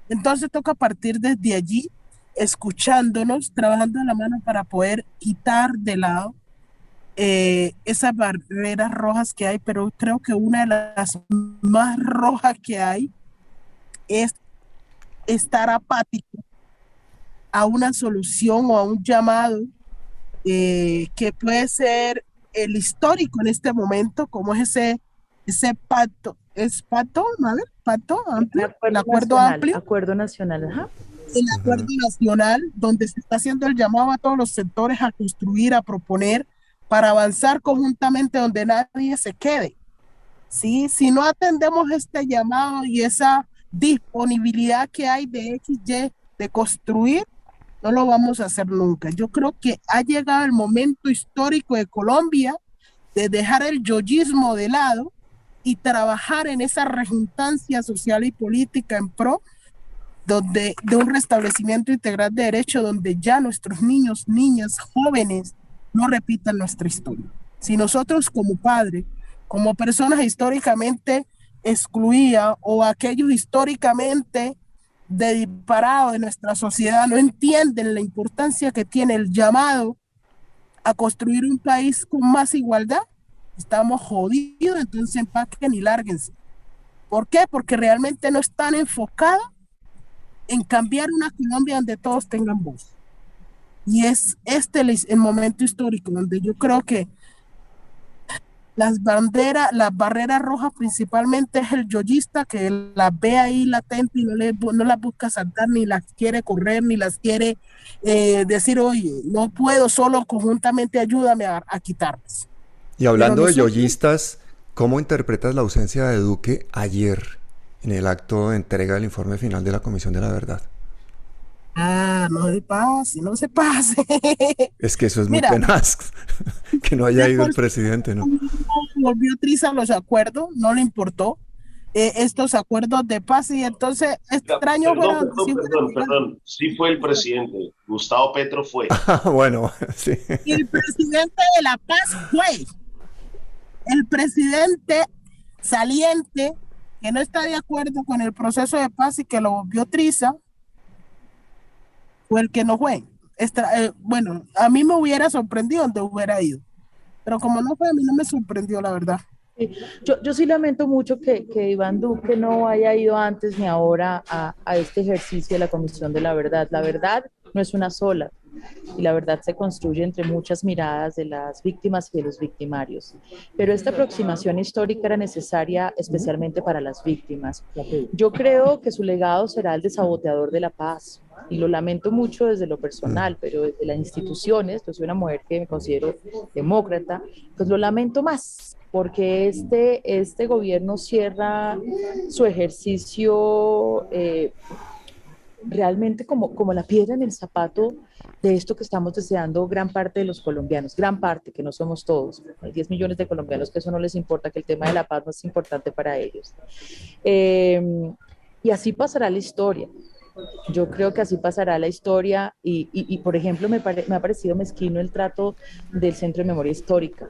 Entonces toca partir desde allí, escuchándonos, trabajando de la mano para poder quitar de lado esas barreras rojas que hay, pero creo que una de las más rojas que hay es estar apático a una solución o a un llamado que puede ser el histórico en este momento, como es ese pacto, ¿es pacto? ¿No? ¿Pacto amplio? ¿El acuerdo nacional, amplio? Acuerdo nacional, ajá. El acuerdo nacional, donde se está haciendo el llamado a todos los sectores a construir, a proponer, para avanzar conjuntamente donde nadie se quede. ¿Sí? Si no atendemos este llamado y esa disponibilidad que hay de XY, de construir, no lo vamos a hacer nunca. Yo creo que ha llegado el momento histórico de Colombia de dejar el yoyismo de lado y trabajar en esa rejuntancia social y política en pro de un restablecimiento integral de derechos donde ya nuestros niños, niñas, jóvenes no repitan nuestra historia. Si nosotros como padres, como personas históricamente excluidas o aquellos históricamente disparados de nuestra sociedad no entienden la importancia que tiene el llamado a construir un país con más igualdad, estamos jodidos, entonces empaquen y lárguense. ¿Por qué? Porque realmente no están enfocados en cambiar una Colombia donde todos tengan voz. Y es este el momento histórico donde yo creo que las barreras rojas principalmente es el yoyista que las ve ahí latente y no las busca saltar, ni las quiere correr, ni las quiere decir, oye, no puedo, solo conjuntamente ayúdame a quitarlas. Y hablando de yoyistas, ¿cómo interpretas la ausencia de Duque ayer en el acto de entrega del informe final de la Comisión de la Verdad? No se pase. Es que eso es muy tenaz, que no haya ido el presidente, ¿no? Volvió triza los acuerdos, no le importó estos acuerdos de paz y entonces extraño. Perdón, sí fue el presidente, Gustavo Petro fue. Bueno, sí. Y el presidente de la paz fue el presidente saliente que no está de acuerdo con el proceso de paz y que lo volvió triza. Fue el que no fue. Bueno, a mí me hubiera sorprendido donde hubiera ido, pero como no fue, a mí no me sorprendió, la verdad. Yo sí lamento mucho que Iván Duque no haya ido antes ni ahora a este ejercicio de la Comisión de la Verdad. La verdad no es una sola, y la verdad se construye entre muchas miradas de las víctimas y de los victimarios. Pero esta aproximación histórica era necesaria especialmente para las víctimas. Yo creo que su legado será el de saboteador de la paz, y lo lamento mucho desde lo personal, pero desde las instituciones, yo soy una mujer que me considero demócrata, pues lo lamento más, porque este gobierno cierra su ejercicio realmente como la piedra en el zapato de esto que estamos deseando gran parte de los colombianos, gran parte, que no somos todos. Hay 10 millones de colombianos que eso no les importa, que el tema de la paz no es importante para ellos. Y así pasará la historia. Yo creo que así pasará la historia y por ejemplo, me ha parecido mezquino el trato del Centro de Memoria Histórica,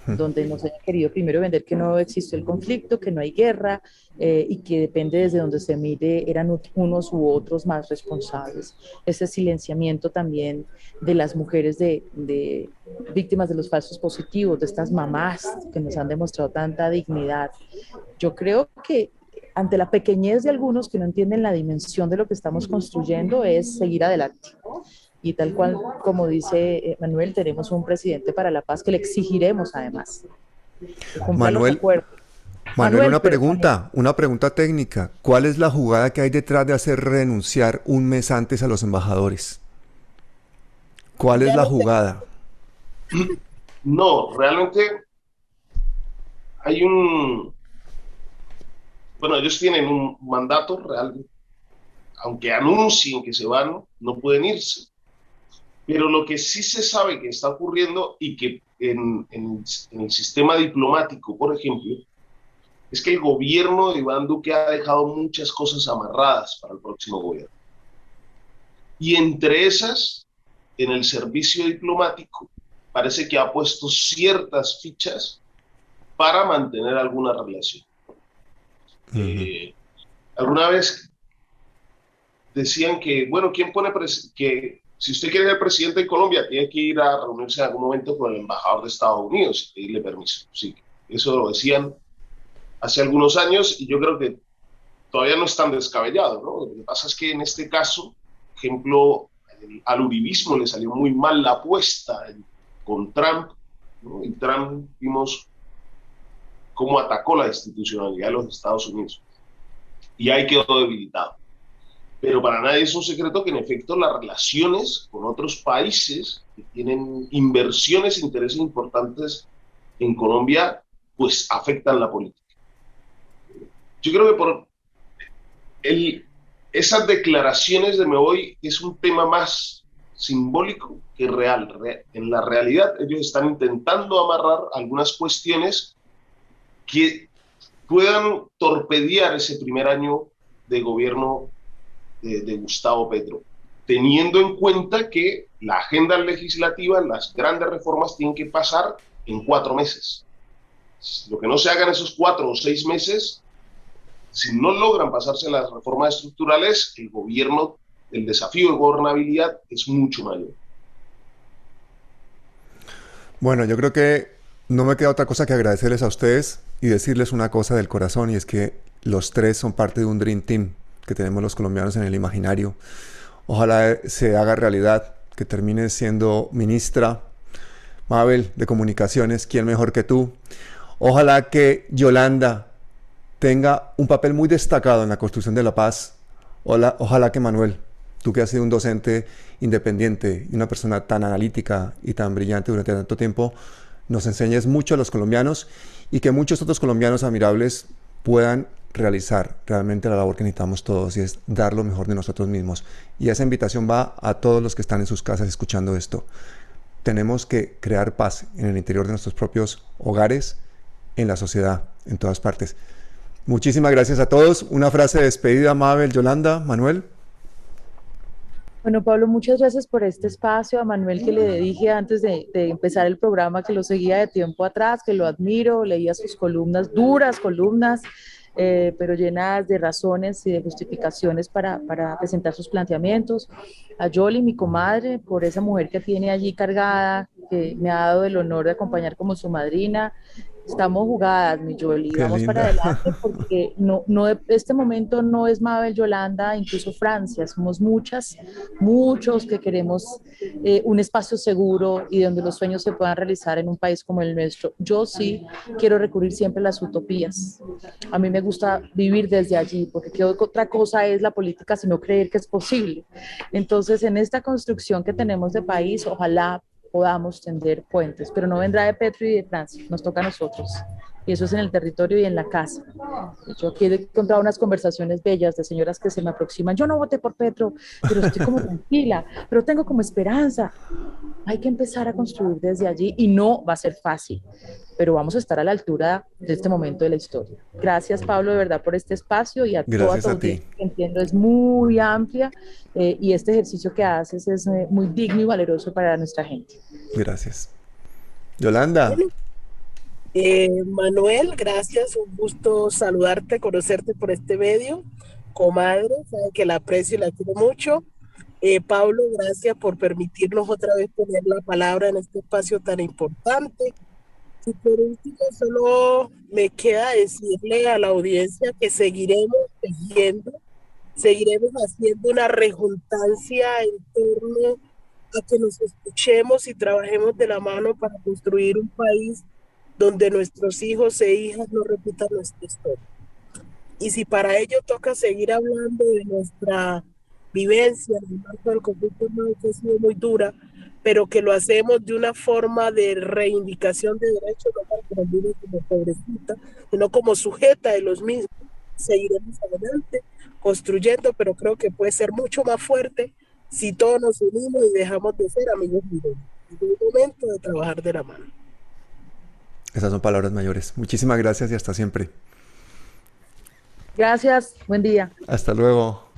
donde nos han querido primero vender que no existió el conflicto, que no hay guerra, y que depende desde donde se mire, eran unos u otros más responsables. Ese silenciamiento también de las mujeres de víctimas de los falsos positivos, de estas mamás que nos han demostrado tanta dignidad. Yo creo que ante la pequeñez de algunos que no entienden la dimensión de lo que estamos construyendo, es seguir adelante. Y tal cual, como dice Manuel, tenemos un presidente para la paz que le exigiremos además que cumpla los acuerdos. Manuel, una pregunta técnica. ¿Cuál es la jugada que hay detrás de hacer renunciar un mes antes a los embajadores? ¿Cuál es la jugada? No, realmente hay bueno, ellos tienen un mandato real, aunque anuncien que se van, no pueden irse. Pero lo que sí se sabe que está ocurriendo y que en el sistema diplomático, por ejemplo, es que el gobierno de Iván Duque ha dejado muchas cosas amarradas para el próximo gobierno. Y entre esas, en el servicio diplomático, parece que ha puesto ciertas fichas para mantener alguna relación. Alguna vez decían que, bueno, ¿quién pone que si usted quiere ser presidente de Colombia, tiene que ir a reunirse en algún momento con el embajador de Estados Unidos y pedirle permiso? Sí, eso lo decían hace algunos años y yo creo que todavía no es tan descabellado, ¿no? Lo que pasa es que en este caso, por ejemplo, al uribismo le salió muy mal la apuesta con Trump, ¿no? Y Trump vimos cómo atacó la institucionalidad de los Estados Unidos y ahí quedó debilitado. Pero para nadie es un secreto que en efecto las relaciones con otros países que tienen inversiones e intereses importantes en Colombia, pues afectan la política. Yo creo que por esas declaraciones de me voy es un tema más simbólico que real. En la realidad ellos están intentando amarrar algunas cuestiones que puedan torpedear ese primer año de gobierno de Gustavo Petro, teniendo en cuenta que la agenda legislativa, las grandes reformas tienen que pasar en 4 meses. Lo que no se haga en esos 4 o 6 meses, si no logran pasarse las reformas estructurales, el desafío de gobernabilidad es mucho mayor. Bueno, yo creo que no me queda otra cosa que agradecerles a ustedes y decirles una cosa del corazón, y es que los tres son parte de un Dream Team que tenemos los colombianos en el imaginario. Ojalá se haga realidad, que termine siendo ministra Mabel de Comunicaciones, ¿quién mejor que tú? Ojalá que Yolanda tenga un papel muy destacado en la construcción de la paz. Ojalá que Manuel, tú que has sido un docente independiente y una persona tan analítica y tan brillante durante tanto tiempo, nos enseñes mucho a los colombianos y que muchos otros colombianos admirables puedan realizar realmente la labor que necesitamos todos, y es dar lo mejor de nosotros mismos. Y esa invitación va a todos los que están en sus casas escuchando esto. Tenemos que crear paz en el interior de nuestros propios hogares, en la sociedad, en todas partes. Muchísimas gracias a todos. Una frase de despedida, Mabel, Yolanda, Manuel. Bueno, Pablo, muchas gracias por este espacio. A Manuel, que le dije antes de empezar el programa que lo seguía de tiempo atrás, que lo admiro, leía sus columnas, duras columnas, pero llenadas de razones y de justificaciones para presentar sus planteamientos. A Yoli, mi comadre, por esa mujer que tiene allí cargada, que me ha dado el honor de acompañar como su madrina, Estamos jugadas, mi Yoli, Qué vamos para linda. adelante porque este momento no es Mabel, Yolanda, incluso Francia, somos muchas, muchos que queremos un espacio seguro y donde los sueños se puedan realizar en un país como el nuestro. Yo sí quiero recurrir siempre a las utopías. A mí me gusta vivir desde allí, porque qué otra cosa es la política sino creer que es posible. Entonces, en esta construcción que tenemos de país, ojalá podamos tender puentes, pero no vendrá de Petro y de Francia, nos toca a nosotros. Y eso es en el territorio y en la casa. Yo aquí he encontrado unas conversaciones bellas de señoras que se me aproximan. Yo no voté por Petro, pero estoy como tranquila, pero tengo como esperanza. Hay que empezar a construir desde allí y no va a ser fácil, pero vamos a estar a la altura de este momento de la historia. Gracias, Pablo, de verdad, por este espacio y a toda Gracias tu a ti. audiencia, que entiendo es muy amplia y este ejercicio que haces es muy digno y valeroso para nuestra gente. Gracias. Yolanda, Bueno, Manuel, gracias, un gusto saludarte, conocerte por este medio. Comadre, sabe que la aprecio y la quiero mucho. Pablo, gracias por permitirnos otra vez tener la palabra en este espacio tan importante. Y por último, solo me queda decirle a la audiencia que seguiremos tejiendo, seguiremos haciendo una rejuntancia en torno a que nos escuchemos y trabajemos de la mano para construir un país donde nuestros hijos e hijas no repitan nuestra historia. Y si para ello toca seguir hablando de nuestra vivencia en el marco del conflicto armado, que ha sido muy dura, pero que lo hacemos de una forma de reivindicación de derechos, no para que nos miren como pobrecita, sino como sujeta de los mismos. Seguiremos adelante construyendo, pero creo que puede ser mucho más fuerte si todos nos unimos y dejamos de ser amigos vivos. Es un momento de trabajar de la mano. esas son palabras mayores. Muchísimas gracias y hasta siempre. Gracias, buen día. Hasta luego.